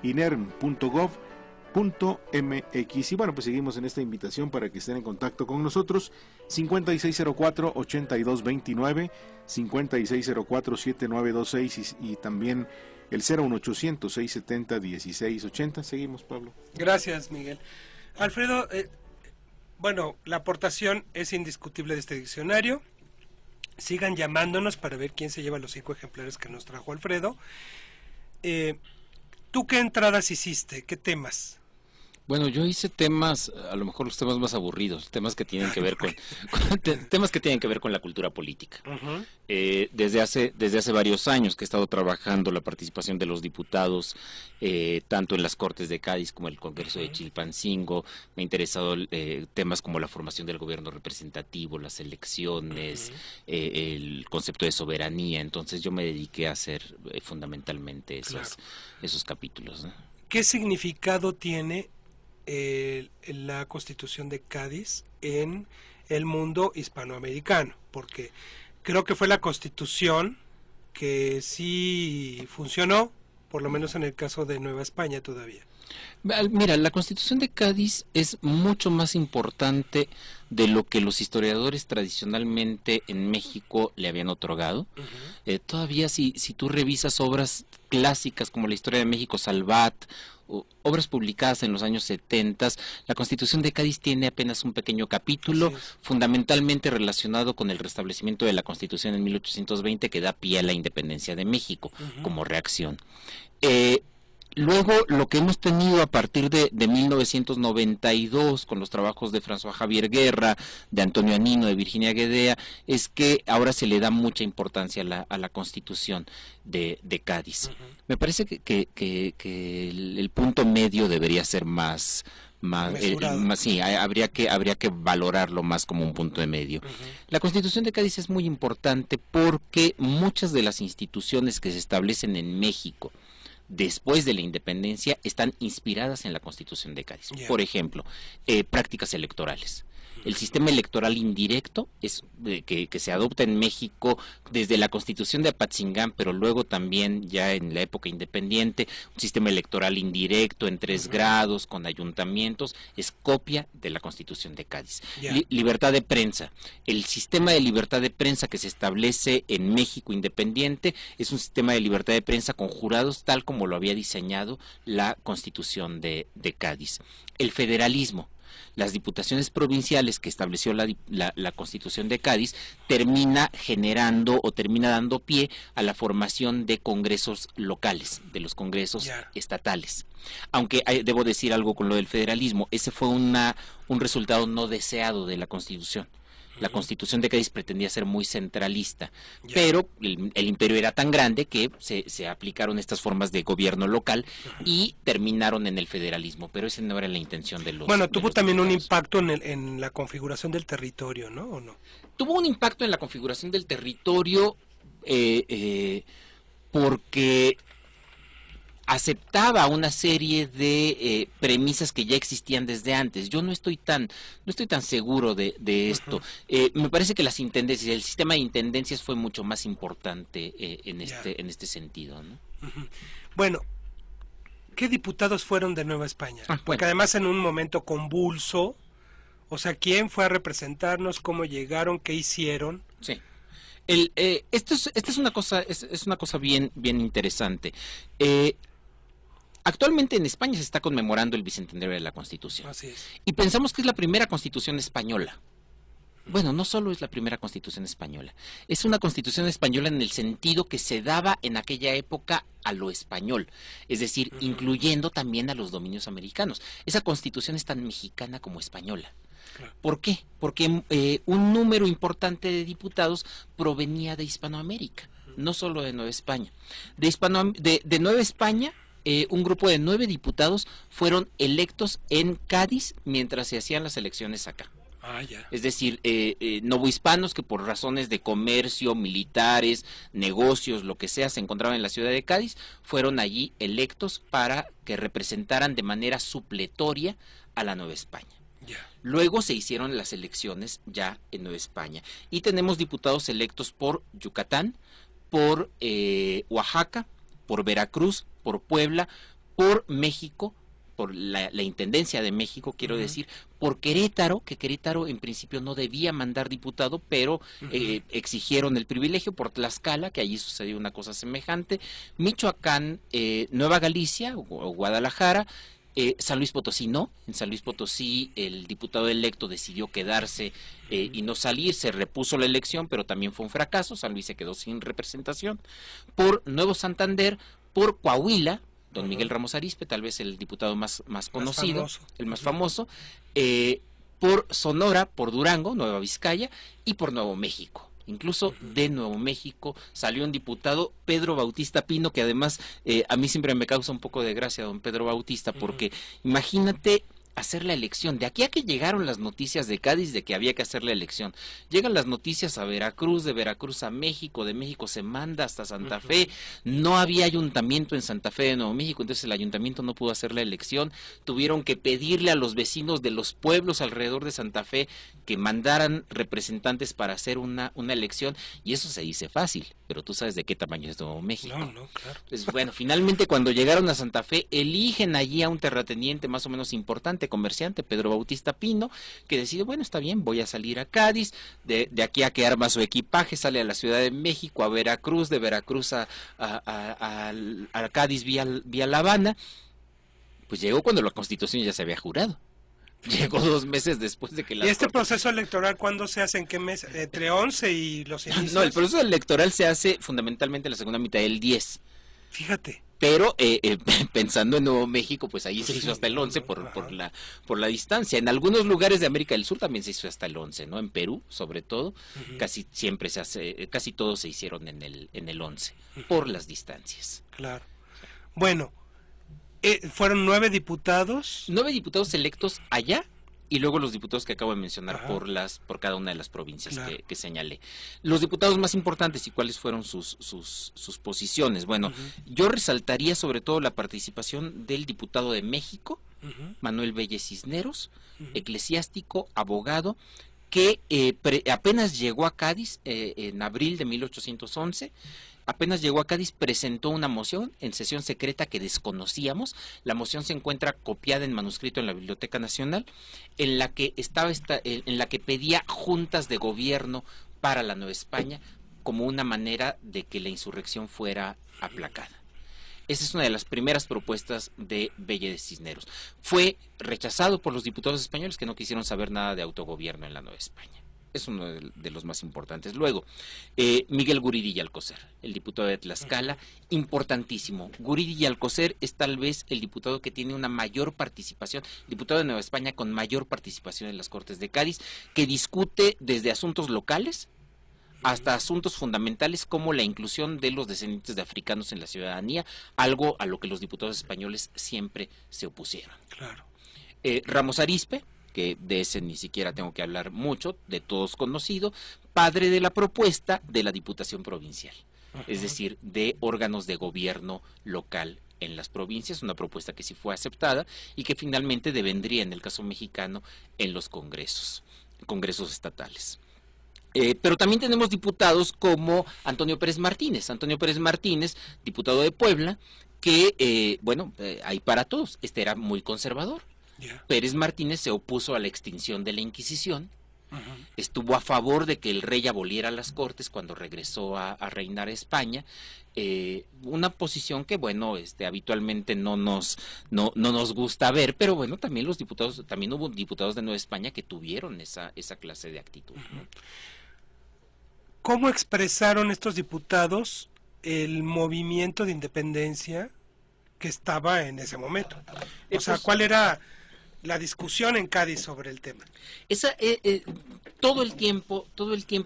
Speaker 2: inerm.gov.mx. Y bueno, pues seguimos en esta invitación para que estén en contacto con nosotros. 5604-8229, 5604-7926 y también el 01800-670-1680. Seguimos, Pablo.
Speaker 3: Gracias, Miguel. Alfredo, bueno, la aportación es indiscutible de este diccionario. Sigan llamándonos para ver quién se lleva los 5 ejemplares que nos trajo Alfredo. ¿Tú qué entradas hiciste? ¿Qué temas?
Speaker 4: Bueno, yo hice temas, a lo mejor los temas más aburridos, temas que tienen que ver temas que tienen que ver con la cultura política.
Speaker 3: Uh-huh.
Speaker 4: Desde hace varios años que he estado trabajando la participación de los diputados, tanto en las Cortes de Cádiz como en el Congreso de Chilpancingo. Me ha interesado temas como la formación del gobierno representativo, las elecciones, el concepto de soberanía. Entonces yo me dediqué a hacer fundamentalmente esos capítulos, ¿no?
Speaker 3: ¿Qué significado tiene la Constitución de Cádiz en el mundo hispanoamericano? Porque creo que fue la Constitución que sí funcionó, por lo menos en el caso de Nueva España todavía.
Speaker 4: Mira, la Constitución de Cádiz es mucho más importante de lo que los historiadores tradicionalmente en México le habían otorgado. Uh-huh. Todavía si tú revisas obras clásicas como la Historia de México, Salvat, obras publicadas en los años 70, la Constitución de Cádiz tiene apenas un pequeño capítulo, fundamentalmente relacionado con el restablecimiento de la Constitución en 1820, que da pie a la independencia de México, uh-huh, como reacción. Luego, lo que hemos tenido a partir de 1992, con los trabajos de François Javier Guerra, de Antonio Anino, de Virginia Guedea, es que ahora se le da mucha importancia a la Constitución de Cádiz. Uh-huh. Me parece que el punto medio debería ser más sí, habría que valorarlo más como un punto de medio. La Constitución de Cádiz es muy importante porque muchas de las instituciones que se establecen en México después de la independencia están inspiradas en la Constitución de Cádiz. Por ejemplo, prácticas electorales. El sistema electoral indirecto que se adopta en México desde la Constitución de Apatzingán, pero luego también ya en la época independiente, un sistema electoral indirecto en 3 grados, con ayuntamientos, es copia de la Constitución de Cádiz. Libertad de prensa. El sistema de libertad de prensa que se establece en México independiente es un sistema de libertad de prensa con jurados tal como lo había diseñado la Constitución de Cádiz. El federalismo. Las diputaciones provinciales que estableció la Constitución de Cádiz termina generando o termina dando pie a la formación de congresos locales, de los congresos estatales. Aunque debo decir algo con lo del federalismo, ese fue un resultado no deseado de la Constitución. La Constitución de Cádiz pretendía ser muy centralista, pero el imperio era tan grande que se aplicaron estas formas de gobierno local y terminaron en el federalismo, pero esa no era la intención de los...
Speaker 3: Bueno, tuvo también un impacto en la configuración del territorio, ¿no? ¿O no?
Speaker 4: Tuvo un impacto en la configuración del territorio porque aceptaba una serie de premisas que ya existían desde antes. Yo no estoy tan seguro de esto. Me parece que las intendencias, el sistema de intendencias fue mucho más importante en este sentido, ¿no?
Speaker 3: Bueno, ¿qué diputados fueron de Nueva España? Porque además en un momento convulso, o sea, ¿quién fue a representarnos? ¿Cómo llegaron? ¿Qué hicieron?
Speaker 4: Sí. Esto es una cosa bien interesante. Actualmente en España se está conmemorando el bicentenario de la Constitución.
Speaker 3: Así es.
Speaker 4: Y pensamos que es la primera Constitución española. Bueno, no solo es la primera Constitución española, es una Constitución española en el sentido que se daba en aquella época a lo español, es decir, incluyendo también a los dominios americanos. Esa Constitución es tan mexicana como española. ¿Por qué? Porque un número importante de diputados provenía de Hispanoamérica, no solo de Nueva España. De Nueva España, un grupo de 9 diputados fueron electos en Cádiz mientras se hacían las elecciones acá. Es decir, novohispanos que por razones de comercio, militares, negocios, lo que sea, se encontraban en la ciudad de Cádiz, fueron allí electos para que representaran de manera supletoria a la Nueva España. Luego se hicieron las elecciones ya en Nueva España y tenemos diputados electos por Yucatán, por Oaxaca, por Veracruz, por Puebla, por México, por la Intendencia de México, quiero decir, por Querétaro, que Querétaro en principio no debía mandar diputado, pero exigieron el privilegio, por Tlaxcala, que allí sucedió una cosa semejante, Michoacán, Nueva Galicia o Guadalajara, San Luis Potosí no. En San Luis Potosí el diputado electo decidió quedarse y no salir, se repuso la elección, pero también fue un fracaso, San Luis se quedó sin representación. Por Nuevo Santander, por Coahuila, don Miguel Ramos Arizpe, tal vez el diputado más conocido, el más famoso, por Sonora, por Durango, Nueva Vizcaya, y por Nuevo México. Incluso de Nuevo México salió un diputado, Pedro Bautista Pino, que además a mí siempre me causa un poco de gracia don Pedro Bautista, porque imagínate hacer la elección. De aquí a que llegaron las noticias de Cádiz de que había que hacer la elección, llegan las noticias a Veracruz, de Veracruz a México, de México se manda hasta Santa Fe, no había ayuntamiento en Santa Fe de Nuevo México, entonces el ayuntamiento no pudo hacer la elección, tuvieron que pedirle a los vecinos de los pueblos alrededor de Santa Fe que mandaran representantes para hacer una elección, y eso se dice fácil, pero tú sabes de qué tamaño es Nuevo México.
Speaker 3: No, claro.
Speaker 4: Pues bueno, finalmente cuando llegaron a Santa Fe, eligen allí a un terrateniente más o menos importante, comerciante, Pedro Bautista Pino, que decide, bueno, está bien, voy a salir a Cádiz, de aquí a que arma su equipaje, sale a la Ciudad de México, a Veracruz, de Veracruz a Cádiz vía La Habana. Pues llegó cuando la Constitución ya se había jurado. Llegó 2 meses después de que la...
Speaker 3: ¿Y este proceso electoral cuándo se hace? ¿En qué mes? ¿Entre 11 y los inicios?
Speaker 4: No, el proceso electoral se hace fundamentalmente en la segunda mitad del 10.
Speaker 3: Fíjate.
Speaker 4: Pero pensando en Nuevo México, pues ahí se hizo hasta el 11 por la distancia. En algunos lugares de América del Sur también se hizo hasta el 11, ¿no? En Perú, sobre todo, casi siempre se hace, casi todos se hicieron en el 11, por las distancias.
Speaker 3: Claro. Bueno, Fueron 9 diputados.
Speaker 4: 9 diputados electos allá y luego los diputados que acabo de mencionar por cada una de las provincias que señalé. Los diputados más importantes y cuáles fueron sus posiciones. Bueno, yo resaltaría sobre todo la participación del diputado de México, Manuel Vélez Cisneros, eclesiástico, abogado, que apenas llegó a Cádiz en abril de 1811. Apenas llegó a Cádiz, presentó una moción en sesión secreta que desconocíamos. La moción se encuentra copiada en manuscrito en la Biblioteca Nacional, en la que en la que pedía juntas de gobierno para la Nueva España como una manera de que la insurrección fuera aplacada. Esa es una de las primeras propuestas de Vélez Cisneros. Fue rechazado por los diputados españoles que no quisieron saber nada de autogobierno en la Nueva España. Es uno de los más importantes. Luego, Miguel Guridi y Alcocer, el diputado de Tlaxcala, importantísimo. Guridi y Alcocer es tal vez el diputado que tiene una mayor participación, diputado de Nueva España con mayor participación en las Cortes de Cádiz, que discute desde asuntos locales hasta asuntos fundamentales como la inclusión de los descendientes de africanos en la ciudadanía, algo a lo que los diputados españoles siempre se opusieron.
Speaker 3: Claro.
Speaker 4: Ramos Arizpe, que de ese ni siquiera tengo que hablar mucho, de todos conocido, padre de la propuesta de la Diputación Provincial, es decir, de órganos de gobierno local en las provincias, una propuesta que sí fue aceptada y que finalmente devendría en el caso mexicano en los congresos estatales. Pero también tenemos diputados como Antonio Pérez Martínez. Antonio Pérez Martínez, diputado de Puebla, que, hay para todos, era muy conservador. Pérez Martínez se opuso a la extinción de la Inquisición, estuvo a favor de que el rey aboliera las Cortes cuando regresó a reinar España, una posición que habitualmente no nos gusta ver, pero bueno, también hubo diputados de Nueva España que tuvieron esa clase de actitud, ¿no?
Speaker 3: ¿Cómo expresaron estos diputados el movimiento de independencia que estaba en ese momento? O sea, ¿cuál era la discusión en Cádiz sobre el tema?
Speaker 4: Todo el tiempo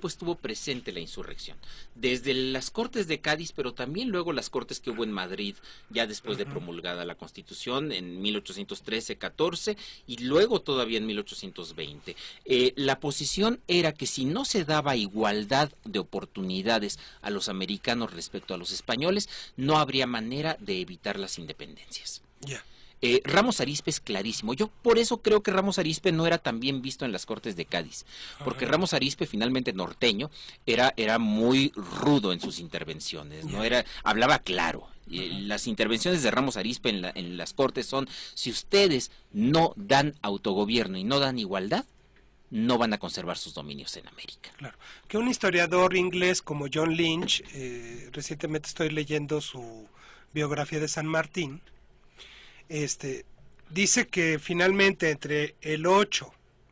Speaker 4: estuvo presente la insurrección, desde las Cortes de Cádiz, pero también luego las Cortes que hubo en Madrid, ya después de promulgada la Constitución en 1813-14 y luego todavía en 1820. La posición era que si no se daba igualdad de oportunidades a los americanos respecto a los españoles, no habría manera de evitar las independencias. Ramos Arizpe es clarísimo. Yo por eso creo que Ramos Arizpe no era tan bien visto en las Cortes de Cádiz, porque Ramos Arizpe, finalmente norteño, era muy rudo en sus intervenciones, no hablaba claro. Las intervenciones de Ramos Arizpe en las Cortes son: si ustedes no dan autogobierno y no dan igualdad, no van a conservar sus dominios en América.
Speaker 3: Claro. Que un historiador inglés como John Lynch, recientemente estoy leyendo su biografía de San Martín, dice que finalmente entre el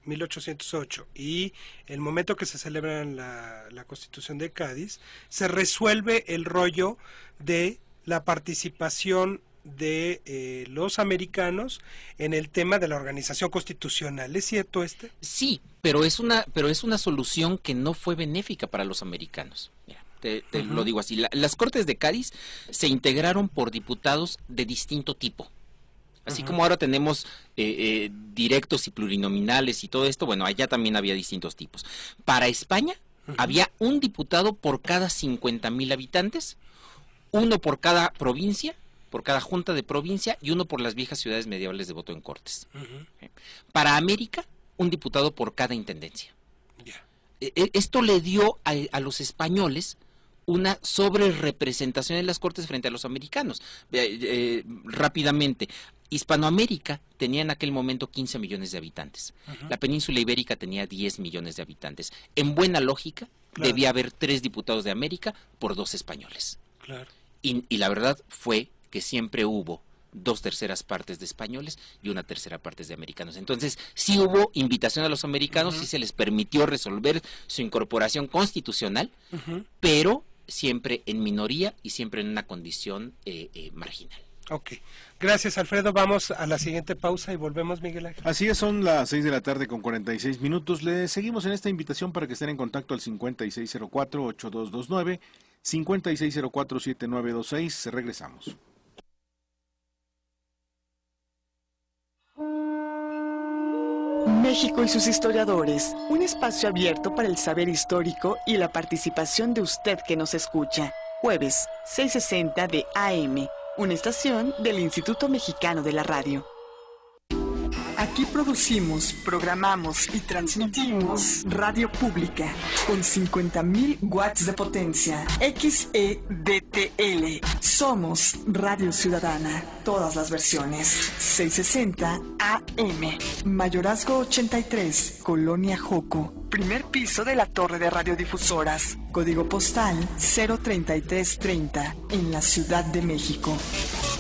Speaker 3: 1808 y el momento que se celebra la Constitución de Cádiz, se resuelve el rollo de la participación de los americanos en el tema de la organización constitucional. ¿Es cierto este?
Speaker 4: Sí, pero es una solución que no fue benéfica para los americanos. Mira, te lo digo así. Las Cortes de Cádiz se integraron por diputados de distinto tipo. Así como ahora tenemos directos y plurinominales y todo esto, bueno, allá también había distintos tipos. Para España había un diputado por cada 50,000 habitantes, uno por cada provincia, por cada junta de provincia, y uno por las viejas ciudades medievales de voto en Cortes. Para América, un diputado por cada intendencia. Esto le dio a los españoles una sobrerepresentación en las Cortes frente a los americanos. Rápidamente, Hispanoamérica tenía en aquel momento 15 millones de habitantes. La península ibérica tenía 10 millones de habitantes. En buena lógica, debía haber 3 diputados de América por 2 españoles. Y la verdad fue que siempre hubo 2/3 partes de españoles y 1/3 partes de americanos. Entonces, sí hubo invitación a los americanos, sí se les permitió resolver su incorporación constitucional, pero siempre en minoría y siempre en una condición marginal.
Speaker 3: Ok. Gracias, Alfredo. Vamos a la siguiente pausa y volvemos, Miguel Ángel.
Speaker 2: Así es, son las 6 de la tarde con 46 minutos. Le seguimos en esta invitación para que estén en contacto al 5604-8229, 5604-7926. Regresamos.
Speaker 1: México y sus historiadores, un espacio abierto para el saber histórico y la participación de usted que nos escucha. Jueves, 6:60 de AM, una estación del Instituto Mexicano de la Radio. Aquí producimos, programamos y transmitimos radio pública con 50,000 watts de potencia. XEDTL. Somos Radio Ciudadana. Todas las versiones. 660 AM. Mayorazgo 83, Colonia Joco. Primer piso de la torre de radiodifusoras. Código postal 03330 en la Ciudad de México.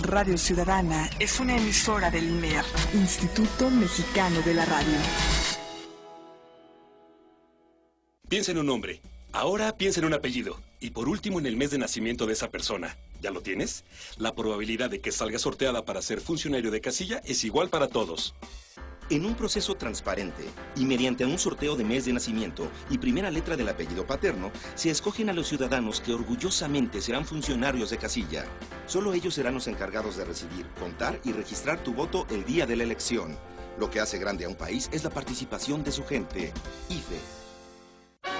Speaker 1: Radio Ciudadana es una emisora del IMER, Instituto Mexicano de la Radio.
Speaker 15: Piensa en un nombre. Ahora piensa en un apellido. Y por último en el mes de nacimiento de esa persona. ¿Ya lo tienes? La probabilidad de que salga sorteada para ser funcionario de casilla es igual para todos.
Speaker 11: En un proceso transparente y mediante un sorteo de mes de nacimiento y primera letra del apellido paterno, se escogen a los ciudadanos que orgullosamente serán funcionarios de casilla. Solo ellos serán los encargados de recibir, contar y registrar tu voto el día de la elección. Lo que hace grande a un país es la participación de su gente. IFE.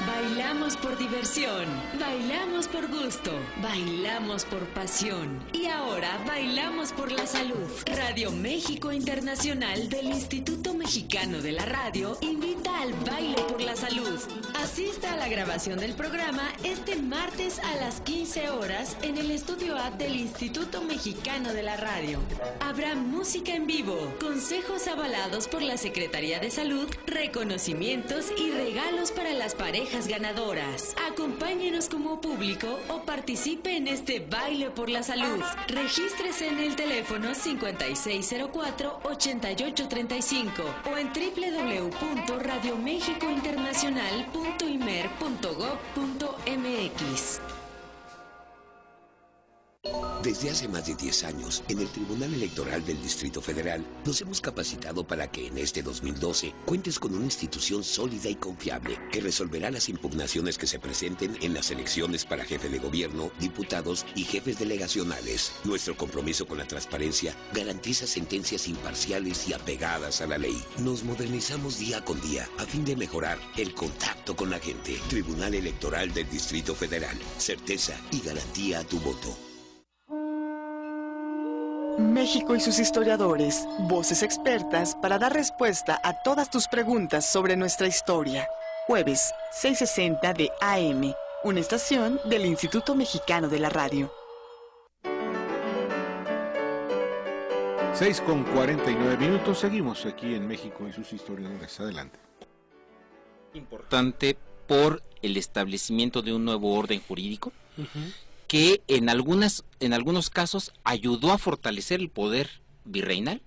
Speaker 16: Bailamos por diversión, bailamos por gusto, bailamos por pasión y ahora bailamos por la salud. Radio México Internacional del Instituto Mexicano de la Radio invita al baile por la salud. Asista a la grabación del programa este martes a las 15 horas en el Estudio A del Instituto Mexicano de la Radio. Habrá música en vivo, consejos avalados por la Secretaría de Salud, reconocimientos y regalos para las parejas ganadoras. Acompáñenos como público o participe en este baile por la salud. Regístrese en el teléfono 5604-8835 o en www.radiomexicointernacional.imer.gov.mx.
Speaker 17: Desde hace más de 10 años, en el Tribunal Electoral del Distrito Federal, nos hemos capacitado para que en este 2012 cuentes con una institución sólida y confiable que resolverá las impugnaciones que se presenten en las elecciones para jefe de gobierno, diputados y jefes delegacionales. Nuestro compromiso con la transparencia garantiza sentencias imparciales y apegadas a la ley. Nos modernizamos día con día a fin de mejorar el contacto con la gente. Tribunal Electoral del Distrito Federal. Certeza y garantía a tu voto.
Speaker 1: México y sus historiadores, voces expertas para dar respuesta a todas tus preguntas sobre nuestra historia. Jueves, 6:60 de AM, una estación del Instituto Mexicano de la Radio.
Speaker 2: 6:49, seguimos aquí en México y sus historiadores. Adelante.
Speaker 4: Importante por el establecimiento de un nuevo orden jurídico. Que en algunos casos ayudó a fortalecer el poder virreinal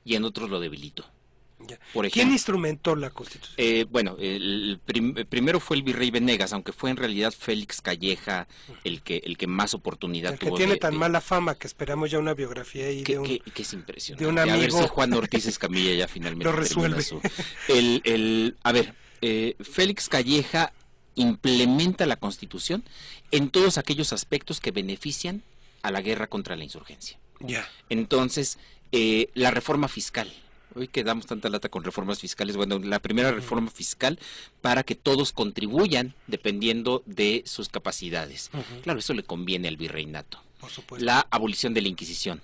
Speaker 4: y en otros lo debilitó. Por ejemplo,
Speaker 3: ¿quién instrumentó la Constitución?
Speaker 4: El primero fue el virrey Venegas, aunque fue en realidad Félix Calleja el que más oportunidad tuvo.
Speaker 3: Que tiene tan mala fama que esperamos ya una biografía ahí de un...
Speaker 4: Que es impresionante.
Speaker 3: De un amigo.
Speaker 4: A ver si Juan Ortiz Escamilla ya finalmente
Speaker 3: lo resuelve.
Speaker 4: Félix Calleja implementa la Constitución en todos aquellos aspectos que benefician a la guerra contra la insurgencia. Entonces, la reforma fiscal. Hoy que damos tanta lata con reformas fiscales. Bueno, la primera reforma fiscal para que todos contribuyan dependiendo de sus capacidades. Claro, eso le conviene al virreinato.
Speaker 3: Por supuesto.
Speaker 4: La abolición de la Inquisición.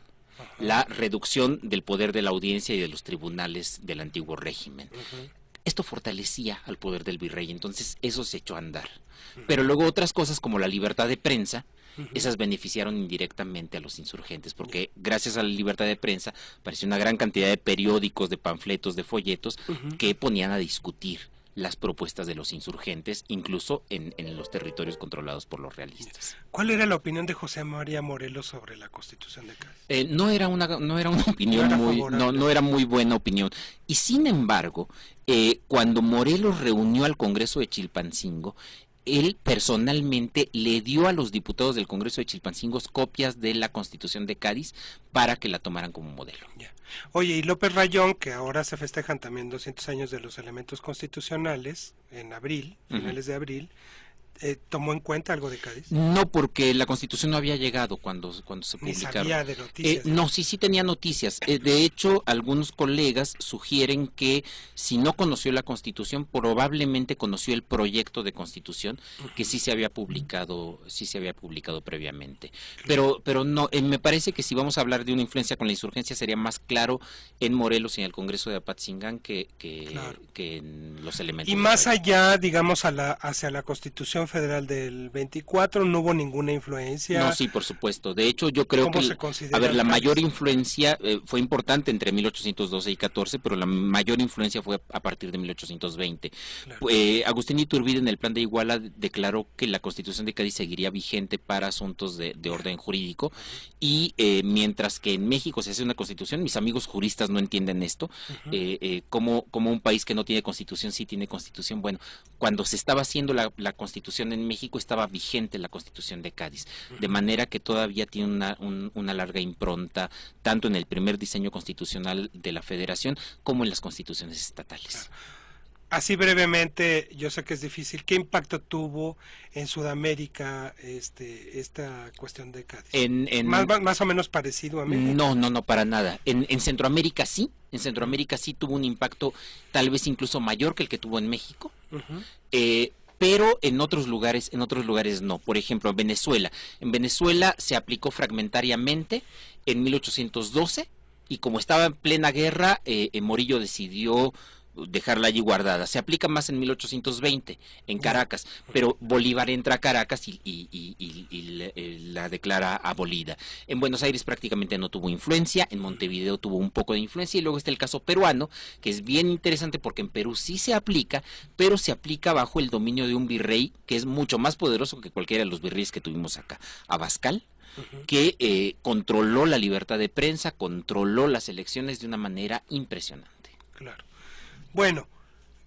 Speaker 4: La reducción del poder de la audiencia y de los tribunales del antiguo régimen. Esto fortalecía al poder del virrey, entonces eso se echó a andar. Pero luego otras cosas como la libertad de prensa, esas beneficiaron indirectamente a los insurgentes, porque gracias a la libertad de prensa apareció una gran cantidad de periódicos, de panfletos, de folletos que ponían a discutir las propuestas de los insurgentes, incluso en los territorios controlados por los realistas.
Speaker 3: ¿Cuál era la opinión de José María Morelos sobre la Constitución de Cádiz?
Speaker 4: No era una opinión no era muy buena opinión. Y sin embargo, cuando Morelos reunió al Congreso de Chilpancingo, él personalmente le dio a los diputados del Congreso de Chilpancingo copias de la Constitución de Cádiz para que la tomaran como modelo.
Speaker 3: Oye, y López Rayón, que ahora se festejan también 200 años de los elementos constitucionales, en abril, finales de abril, tomó en cuenta algo de Cádiz?
Speaker 4: No, porque la Constitución no había llegado cuando se
Speaker 3: Ni
Speaker 4: publicaron.
Speaker 3: sabía de noticias.
Speaker 4: No, sí tenía noticias. De hecho, algunos colegas sugieren que si no conoció la Constitución, probablemente conoció el proyecto de Constitución, que sí se había publicado previamente. Pero no, me parece que si vamos a hablar de una influencia con la insurgencia, sería más claro en Morelos y en el Congreso de Apatzingán que en los elementos.
Speaker 3: Y más allá, digamos, hacia la Constitución Federal del 24, ¿no hubo ninguna influencia?
Speaker 4: No, sí, por supuesto. De hecho, yo creo que la mayor influencia fue importante entre 1812 y 14, pero la mayor influencia fue a partir de 1820. Claro. Agustín Iturbide, en el Plan de Iguala, declaró que la Constitución de Cádiz seguiría vigente para asuntos de orden jurídico, y mientras que en México se hace una Constitución, mis amigos juristas no entienden esto, como un país que no tiene Constitución sí tiene Constitución. Bueno, cuando se estaba haciendo la Constitución en México, estaba vigente la Constitución de Cádiz, de manera que todavía tiene una larga impronta, tanto en el primer diseño constitucional de la Federación como en las constituciones estatales.
Speaker 3: Así brevemente, yo sé que es difícil, ¿qué impacto tuvo en Sudamérica esta cuestión de Cádiz? Más o menos parecido a México.
Speaker 4: No, para nada. En Centroamérica sí, tuvo un impacto tal vez incluso mayor que el que tuvo en México. Pero en otros lugares no. Por ejemplo, en Venezuela se aplicó fragmentariamente en 1812, y como estaba en plena guerra, Morillo decidió dejarla allí guardada. Se aplica más en 1820 en Caracas, pero Bolívar entra a Caracas y la declara abolida. En Buenos Aires prácticamente no tuvo influencia, en Montevideo tuvo un poco de influencia, y luego está el caso peruano, que es bien interesante porque en Perú sí se aplica, pero se aplica bajo el dominio de un virrey que es mucho más poderoso que cualquiera de los virreyes que tuvimos acá, Abascal, que controló la libertad de prensa, controló las elecciones de una manera impresionante.
Speaker 3: Claro. Bueno,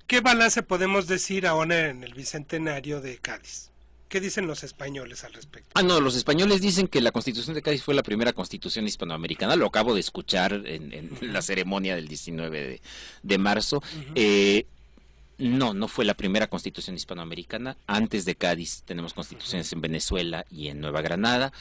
Speaker 3: ¿qué balance podemos decir ahora en el bicentenario de Cádiz? ¿Qué dicen los españoles al respecto?
Speaker 4: Los españoles dicen que la Constitución de Cádiz fue la primera constitución hispanoamericana. Lo acabo de escuchar en la ceremonia del 19 de marzo. No fue la primera constitución hispanoamericana. Antes de Cádiz tenemos constituciones en Venezuela y en Nueva Granada.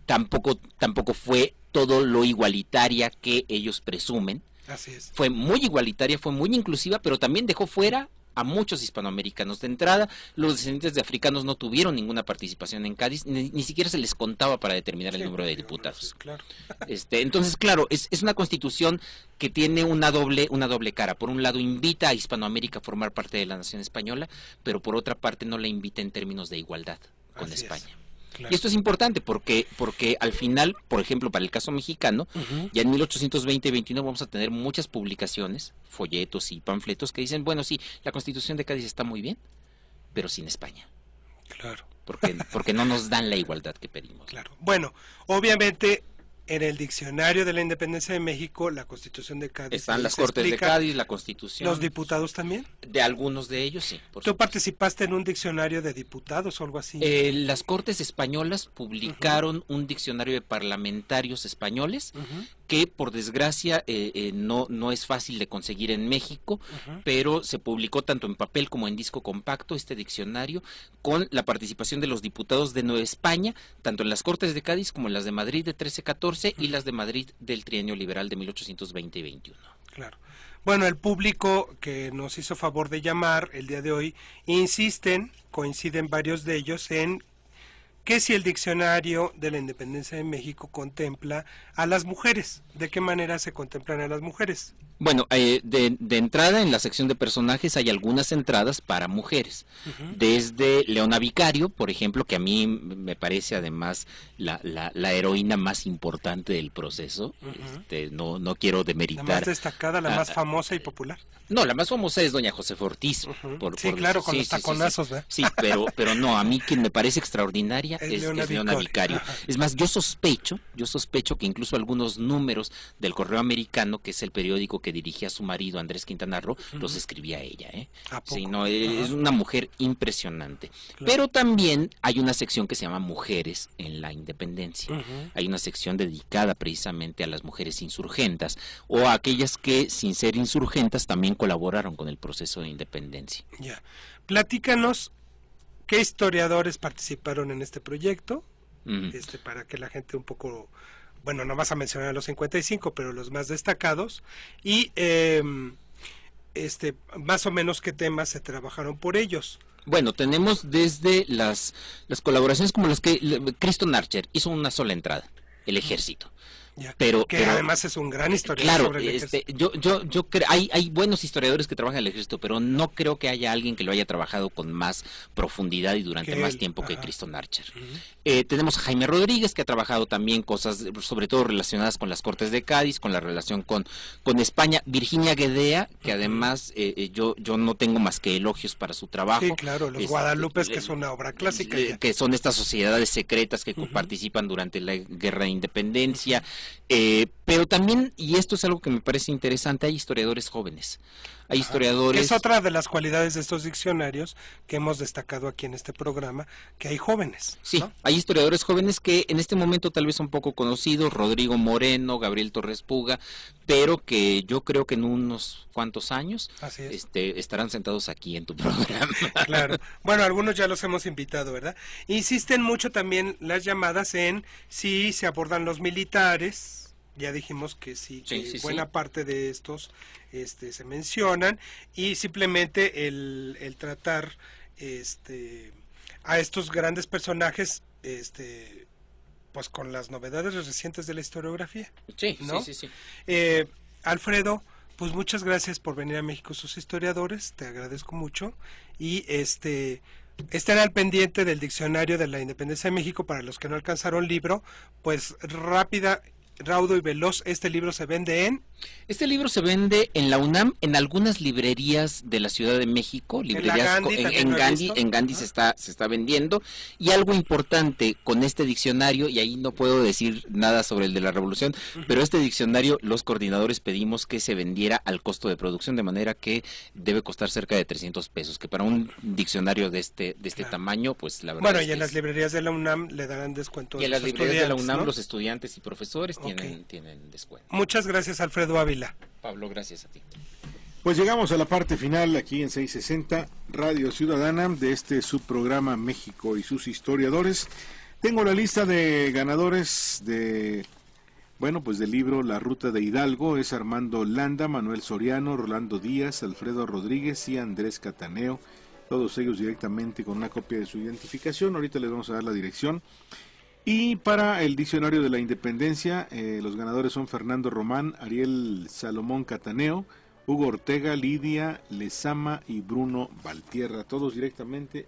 Speaker 4: Tampoco fue todo lo igualitaria que ellos presumen.
Speaker 3: Así es.
Speaker 4: Fue muy igualitaria, fue muy inclusiva, pero también dejó fuera a muchos hispanoamericanos. De entrada, los descendientes de africanos no tuvieron ninguna participación en Cádiz, ni siquiera se les contaba para determinar el número de diputados.
Speaker 3: Claro.
Speaker 4: Entonces, claro, es una constitución que tiene una doble cara. Por un lado, invita a Hispanoamérica a formar parte de la nación española, pero por otra parte no la invita en términos de igualdad con España. Claro. Y esto es importante porque al final, por ejemplo, para el caso mexicano, ya en 1820 y 21 vamos a tener muchas publicaciones, folletos y panfletos que dicen, bueno, sí, la Constitución de Cádiz está muy bien, pero sin España.
Speaker 3: Claro.
Speaker 4: Porque no nos dan la igualdad que pedimos.
Speaker 3: Claro. Bueno, obviamente en el diccionario de la Independencia de México, la Constitución de Cádiz.
Speaker 4: Están las Cortes de Cádiz, la Constitución.
Speaker 3: ¿Los diputados también?
Speaker 4: De algunos de ellos, sí.
Speaker 3: ¿Tú participaste en un diccionario de diputados o algo así?
Speaker 4: Las Cortes españolas publicaron un diccionario de parlamentarios españoles que, por desgracia, no es fácil de conseguir en México, pero se publicó tanto en papel como en disco compacto este diccionario, con la participación de los diputados de Nueva España, tanto en las Cortes de Cádiz como en las de Madrid de 13-14 y las de Madrid del trienio liberal de 1820 y 21.
Speaker 3: Claro. Bueno, el público que nos hizo favor de llamar el día de hoy coinciden varios de ellos en que si el diccionario de la Independencia de México contempla a las mujeres, ¿de qué manera se contemplan a las mujeres?
Speaker 4: Bueno, de entrada en la sección de personajes hay algunas entradas para mujeres, desde Leona Vicario, por ejemplo, que a mí me parece además la heroína más importante del proceso. No quiero demeritar.
Speaker 3: La más destacada, la más famosa y popular.
Speaker 4: No, la más famosa es doña Josefa Ortiz.
Speaker 3: Claro, con los taconazos, ¿verdad?
Speaker 4: Sí, pero no, a mí quien me parece extraordinaria es Leona Vicario. Es más, yo sospecho que incluso algunos números del Correo Americano, que es el periódico que dirigía a su marido Andrés Quintana Roo, los escribía ella. Sí, no, es una mujer impresionante. Claro. Pero también hay una sección que se llama Mujeres en la Independencia. Hay una sección dedicada precisamente a las mujeres insurgentas o a aquellas que, sin ser insurgentas, también colaboraron con el proceso de independencia.
Speaker 3: Ya. Platícanos qué historiadores participaron en este proyecto,
Speaker 4: Ujú.
Speaker 3: para que la gente un poco, bueno, no vas a mencionar a los 55, pero los más destacados, y más o menos qué temas se trabajaron por ellos.
Speaker 4: Bueno, tenemos desde las colaboraciones como las que Criston Archer hizo una sola entrada, el ejército.
Speaker 3: Ya,
Speaker 4: Pero
Speaker 3: además es un gran historiador
Speaker 4: claro,
Speaker 3: sobre el ejército.
Speaker 4: yo creo, hay buenos historiadores que trabajan en el ejército, pero no creo que haya alguien que lo haya trabajado con más profundidad y durante
Speaker 3: Que
Speaker 4: más
Speaker 3: él,
Speaker 4: tiempo que
Speaker 3: ajá.
Speaker 4: Criston Archer. Tenemos a Jaime Rodríguez, que ha trabajado también cosas, sobre todo relacionadas con las Cortes de Cádiz, con la relación con España. Virginia Guedea, que además yo no tengo más que elogios para su trabajo.
Speaker 3: Sí, claro, los Guadalupes, que es una obra clásica. Ya.
Speaker 4: Que son estas sociedades secretas que participan durante la Guerra de Independencia. Pero también, y esto es algo que me parece interesante, hay historiadores jóvenes. Hay historiadores...
Speaker 3: Es otra de las cualidades de estos diccionarios que hemos destacado aquí en este programa, que hay jóvenes.
Speaker 4: Sí,
Speaker 3: ¿no?
Speaker 4: hay historiadores jóvenes que en este momento tal vez son poco conocidos, Rodrigo Moreno, Gabriel Torres Puga, pero que yo creo que en unos cuantos años
Speaker 3: Así es.
Speaker 4: estarán sentados aquí en tu programa.
Speaker 3: Claro. Bueno, algunos ya los hemos invitado, ¿verdad? Insisten mucho también las llamadas en si se abordan los militares. Ya dijimos que sí, que buena parte de estos se mencionan, y simplemente el tratar a estos grandes personajes pues con las novedades recientes de la historiografía.
Speaker 4: Sí,
Speaker 3: ¿no?
Speaker 4: sí.
Speaker 3: Alfredo, pues muchas gracias por venir a México sus historiadores, te agradezco mucho, y estén al pendiente del Diccionario de la Independencia de México. Para los que no alcanzaron libro, pues raudo y veloz, este libro se vende en...
Speaker 4: Este libro se vende en la UNAM, en algunas librerías de la Ciudad de México, librerías en Gandhi se está vendiendo. Y algo importante con este diccionario, y ahí no puedo decir nada sobre el de la Revolución, pero este diccionario los coordinadores pedimos que se vendiera al costo de producción, de manera que debe costar cerca de 300 pesos, que para un diccionario de este tamaño, pues la verdad
Speaker 3: Bueno,
Speaker 4: es
Speaker 3: y
Speaker 4: que
Speaker 3: en las librerías de la UNAM le darán descuento.
Speaker 4: Y en las librerías de la UNAM,
Speaker 3: ¿no?
Speaker 4: los estudiantes y profesores tienen descuento.
Speaker 3: Muchas gracias, Alfredo Ávila.
Speaker 4: Pablo, gracias a ti.
Speaker 2: Pues llegamos a la parte final aquí en 660 Radio Ciudadana de este subprograma México y sus historiadores. Tengo la lista de ganadores del libro La Ruta de Hidalgo. Es Armando Landa, Manuel Soriano, Rolando Díaz, Alfredo Rodríguez y Andrés Cataneo. Todos ellos directamente con una copia de su identificación. Ahorita les vamos a dar la dirección. Y para el Diccionario de la Independencia, los ganadores son Fernando Román, Ariel Salomón Cataneo, Hugo Ortega, Lidia Lezama y Bruno Valtierra. Todos directamente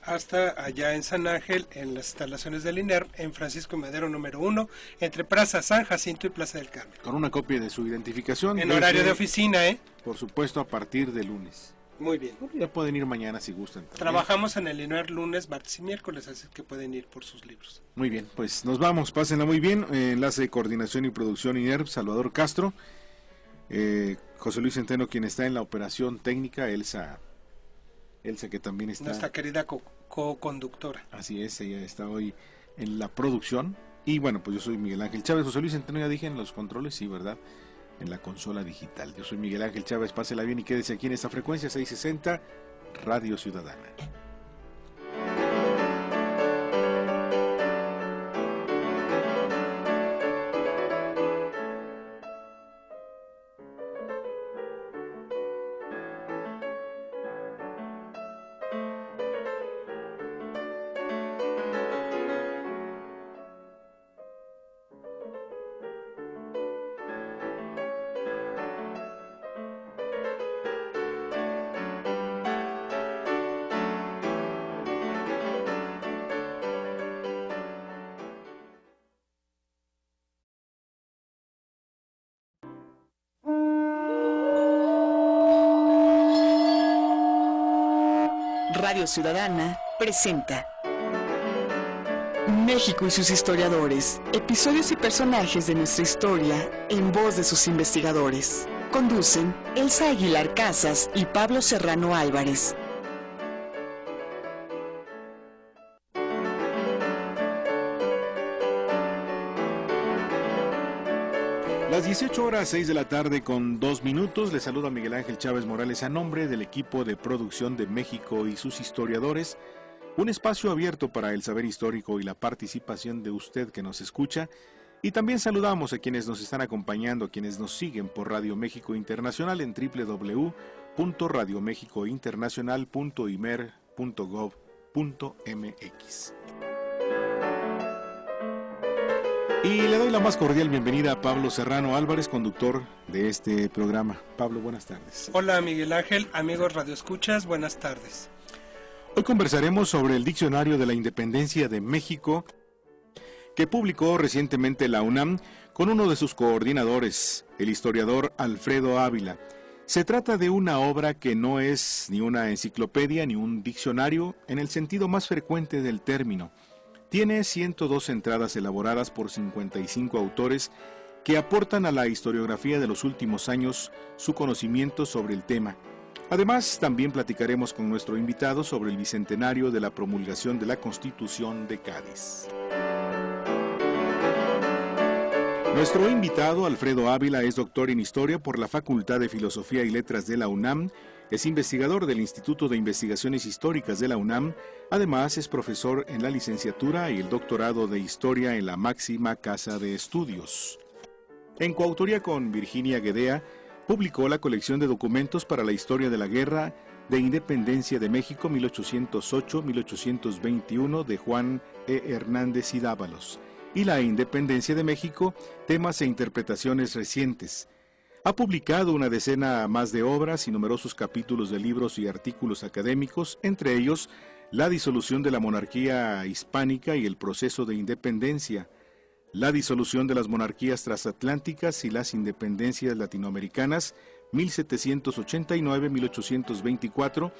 Speaker 3: hasta allá en San Ángel, en las instalaciones del INER, en Francisco Madero número 1, entre Plaza San Jacinto y Plaza del Carmen.
Speaker 2: Con una copia de su identificación.
Speaker 3: En horario de oficina,
Speaker 2: Por supuesto, a partir de lunes.
Speaker 3: Muy bien.
Speaker 2: Ya pueden ir mañana si gustan. También.
Speaker 3: Trabajamos en el INER lunes, martes y miércoles, así que pueden ir por sus libros.
Speaker 2: Muy bien, pues nos vamos, pásenla muy bien. Enlace de coordinación y producción INER, Salvador Castro. José Luis Centeno, quien está en la operación técnica, Elsa que también está...
Speaker 3: Nuestra querida co-conductora.
Speaker 2: Así es, ella está hoy en la producción. Y bueno, pues yo soy Miguel Ángel Chávez. José Luis Centeno, ya dije, en los controles, sí, ¿verdad? En la consola digital. Yo soy Miguel Ángel Chávez, pásela bien y quédese aquí en esta frecuencia 660 Radio Ciudadana.
Speaker 1: Radio Ciudadana presenta México y sus historiadores, episodios y personajes de nuestra historia en voz de sus investigadores. Conducen Elsa Aguilar Casas y Pablo Serrano Álvarez.
Speaker 2: Las 18:06 de la tarde con 2 minutos, les saluda Miguel Ángel Chávez Morales a nombre del equipo de producción de México y sus historiadores, un espacio abierto para el saber histórico y la participación de usted que nos escucha, y también saludamos a quienes nos están acompañando, a quienes nos siguen por Radio México Internacional en www.radiomexicointernacional.imer.gov.mx. Y le doy la más cordial bienvenida a Pablo Serrano Álvarez, conductor de este programa. Pablo, buenas tardes.
Speaker 3: Hola Miguel Ángel, amigos radioescuchas, buenas tardes.
Speaker 2: Hoy conversaremos sobre el Diccionario de la Independencia de México, que publicó recientemente la UNAM con uno de sus coordinadores, el historiador Alfredo Ávila. Se trata de una obra que no es ni una enciclopedia ni un diccionario en el sentido más frecuente del término. Tiene 102 entradas elaboradas por 55 autores que aportan a la historiografía de los últimos años su conocimiento sobre el tema. Además, también platicaremos con nuestro invitado sobre el bicentenario de la promulgación de la Constitución de Cádiz. Nuestro invitado, Alfredo Ávila, es doctor en Historia por la Facultad de Filosofía y Letras de la UNAM, es investigador del Instituto de Investigaciones Históricas de la UNAM, además es profesor en la licenciatura y el doctorado de Historia en la máxima casa de estudios. En coautoría con Virginia Guedea, publicó la colección de documentos para la historia de la Guerra de Independencia de México 1808-1821 de Juan E. Hernández y Dávalos, y la Independencia de México, temas e interpretaciones recientes. Ha publicado una decena más de obras y numerosos capítulos de libros y artículos académicos, entre ellos La disolución de la monarquía hispánica y el proceso de independencia, La disolución de las monarquías transatlánticas y las independencias latinoamericanas, 1789-1824,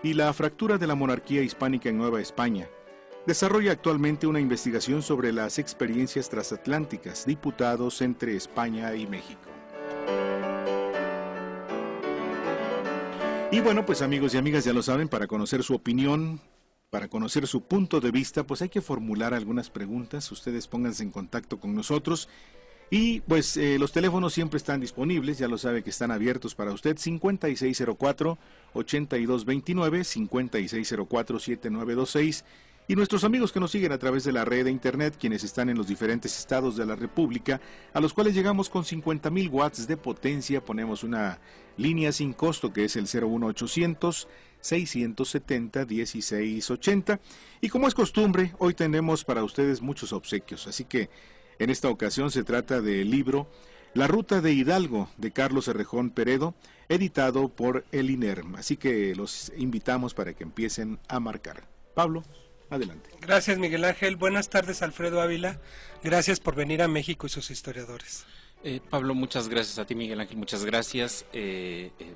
Speaker 2: y La fractura de la monarquía hispánica en Nueva España. Desarrolla actualmente una investigación sobre las experiencias transatlánticas, diputados entre España y México. Y bueno, pues amigos y amigas, ya lo saben, para conocer su opinión, para conocer su punto de vista, pues hay que formular algunas preguntas. Ustedes pónganse en contacto con nosotros y pues los teléfonos siempre están disponibles, ya lo sabe que están abiertos para usted, 5604-8229, 5604-7926. Y nuestros amigos que nos siguen a través de la red de internet, quienes están en los diferentes estados de la República, a los cuales llegamos con 50,000 watts de potencia, ponemos una línea sin costo que es el 01800-670-1680. Y como es costumbre, hoy tenemos para ustedes muchos obsequios, así que en esta ocasión se trata del libro La Ruta de Hidalgo, de Carlos Errejón Peredo, editado por el INERM. Así que los invitamos para que empiecen a marcar. Pablo, adelante.
Speaker 3: Gracias Miguel Ángel, buenas tardes Alfredo Ávila, gracias por venir a México y sus historiadores.
Speaker 4: Pablo, muchas gracias a ti Miguel Ángel, muchas gracias,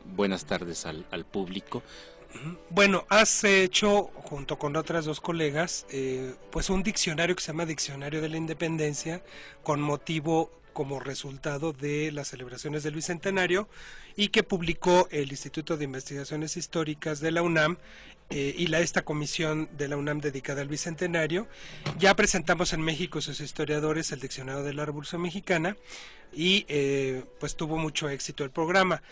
Speaker 4: buenas tardes al público.
Speaker 3: Bueno, has hecho, junto con otras dos colegas, pues un diccionario que se llama Diccionario de la Independencia, con motivo como resultado de las celebraciones del Bicentenario, y que publicó el Instituto de Investigaciones Históricas de la UNAM y esta comisión de la UNAM dedicada al Bicentenario. Ya presentamos en México sus historiadores el Diccionario de la Revolución Mexicana y pues tuvo mucho éxito el programa.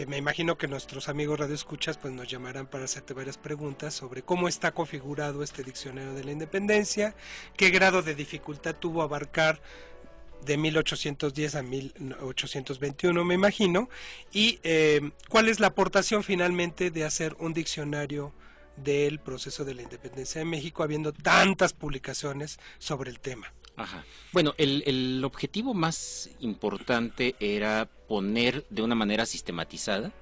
Speaker 3: Me imagino que nuestros amigos radioescuchas pues nos llamarán para hacerte varias preguntas sobre cómo está configurado este Diccionario de la Independencia, qué grado de dificultad tuvo abarcar de 1810 a 1821, me imagino, y cuál es la aportación finalmente de hacer un diccionario del proceso de la independencia de México, habiendo tantas publicaciones sobre el tema.
Speaker 4: Ajá. Bueno, el objetivo más importante era poner de una manera sistematizada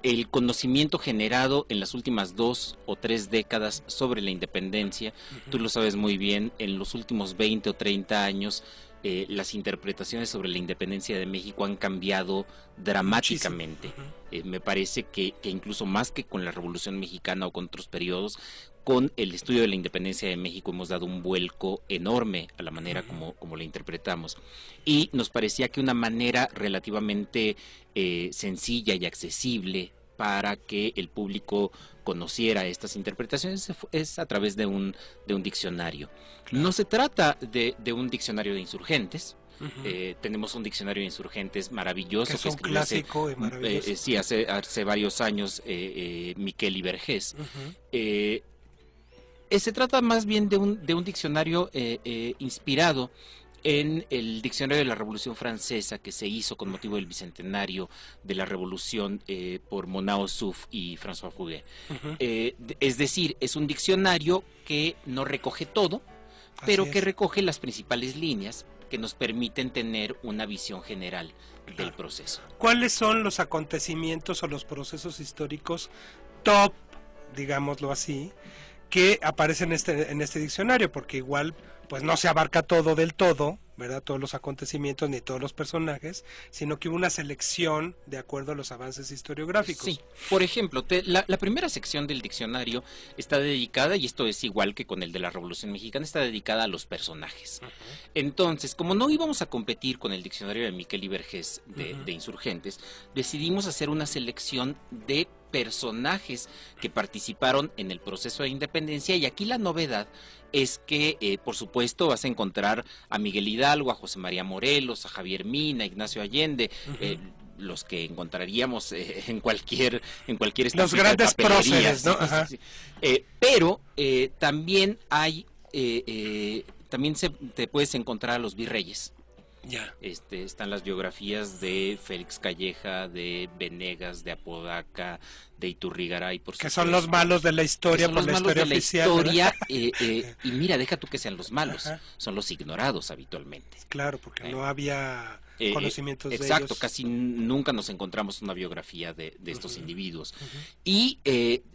Speaker 4: el conocimiento generado en las últimas 2 o 3 décadas sobre la independencia. Tú lo sabes muy bien, en los últimos 20 o 30 años las interpretaciones sobre la independencia de México han cambiado dramáticamente. Me parece que incluso más que con la Revolución Mexicana o con otros periodos, con el estudio de la independencia de México hemos dado un vuelco enorme a la manera como la interpretamos. Y nos parecía que una manera relativamente sencilla y accesible para que el público conociera estas interpretaciones es a través de un diccionario. No se trata de un diccionario de insurgentes, Tenemos un diccionario de insurgentes maravilloso.
Speaker 3: Que es un clásico y maravilloso.
Speaker 4: Sí, hace varios años, Miquel y Vergés. Se trata más bien de un diccionario inspirado en el diccionario de la Revolución Francesa que se hizo con motivo del bicentenario de la Revolución por Monao Souf y François Fouguet. Es decir, es un diccionario que no recoge todo, pero que recoge las principales líneas que nos permiten tener una visión general del proceso.
Speaker 3: ¿Cuáles son los acontecimientos o los procesos históricos top, digámoslo así, que aparecen en este diccionario? Porque igual pues no se abarca todo del todo, ¿verdad? Todos los acontecimientos ni todos los personajes, sino que hubo una selección de acuerdo a los avances historiográficos.
Speaker 4: Sí, por ejemplo, la primera sección del diccionario está dedicada, y esto es igual que con el de la Revolución Mexicana, está dedicada a los personajes. Entonces, como no íbamos a competir con el diccionario de Miquel y Vergés de insurgentes, decidimos hacer una selección de personajes que participaron en el proceso de independencia, y aquí la novedad es que, por supuesto, vas a encontrar a Miguel Hidalgo, a José María Morelos, a Javier Mina, a Ignacio Allende, los que encontraríamos en cualquier
Speaker 3: los grandes próceres, ¿no?
Speaker 4: Pero también hay también te puedes encontrar a los virreyes.
Speaker 3: Ya.
Speaker 4: Están las biografías de Félix Calleja, de Venegas, de Apodaca, de Iturrigaray, por supuesto.
Speaker 3: Que son los malos de la historia, por la historia oficial.
Speaker 4: Y mira, deja tú que sean los malos, son los ignorados habitualmente.
Speaker 3: Claro, porque no había conocimientos de ellos.
Speaker 4: Exacto, casi nunca nos encontramos una biografía de estos individuos. Y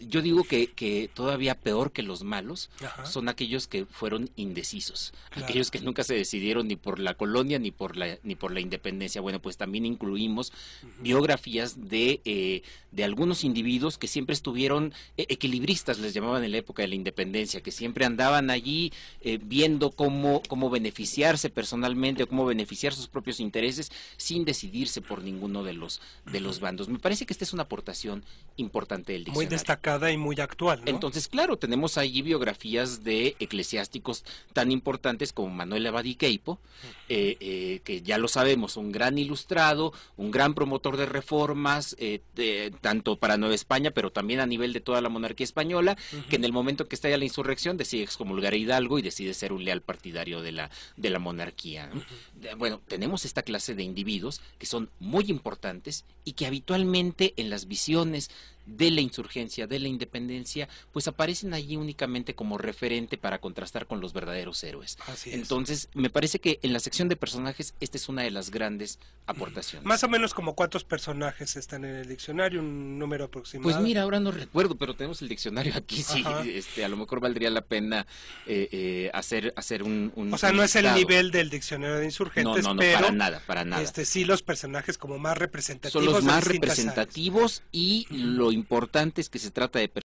Speaker 4: yo digo que todavía peor que los malos son aquellos que fueron indecisos, aquellos que nunca se decidieron ni por la colonia ni por la independencia. Bueno, pues también incluimos biografías de algunos individuos que siempre estuvieron equilibristas, les llamaban en la época de la independencia, que siempre andaban allí viendo cómo beneficiarse personalmente o cómo beneficiar sus propios intereses sin decidirse por ninguno de los bandos. Me parece que esta es una aportación importante del diccionario.
Speaker 3: Muy destacada y muy actual, ¿no?
Speaker 4: Entonces, claro, tenemos allí biografías de eclesiásticos tan importantes como Manuel Abad y Queipo, que ya lo sabemos, un gran ilustrado, un gran promotor de reformas, tanto para Nueva España, pero también a nivel de toda la monarquía española, que en el momento que estalla la insurrección decide excomulgar a Hidalgo y decide ser un leal partidario de la monarquía, ¿no? Bueno, tenemos esta clase de individuos que son muy importantes y que habitualmente en las visiones de la insurgencia, de la independencia, pues aparecen allí únicamente como referente para contrastar con los verdaderos héroes.
Speaker 3: Así es.
Speaker 4: Entonces, me parece que en la sección de personajes esta es una de las grandes aportaciones.
Speaker 3: Más o menos como ¿cuántos personajes están en el diccionario? ¿Un número aproximado?
Speaker 4: Pues mira, ahora no recuerdo, pero tenemos el diccionario aquí, sí, a lo mejor valdría la pena hacer un
Speaker 3: o sea, no es el nivel del diccionario de insurgentes,
Speaker 4: no,
Speaker 3: pero
Speaker 4: para nada.
Speaker 3: Sí, los personajes como más representativos.
Speaker 4: Son los más representativos y lo importante es que se trata de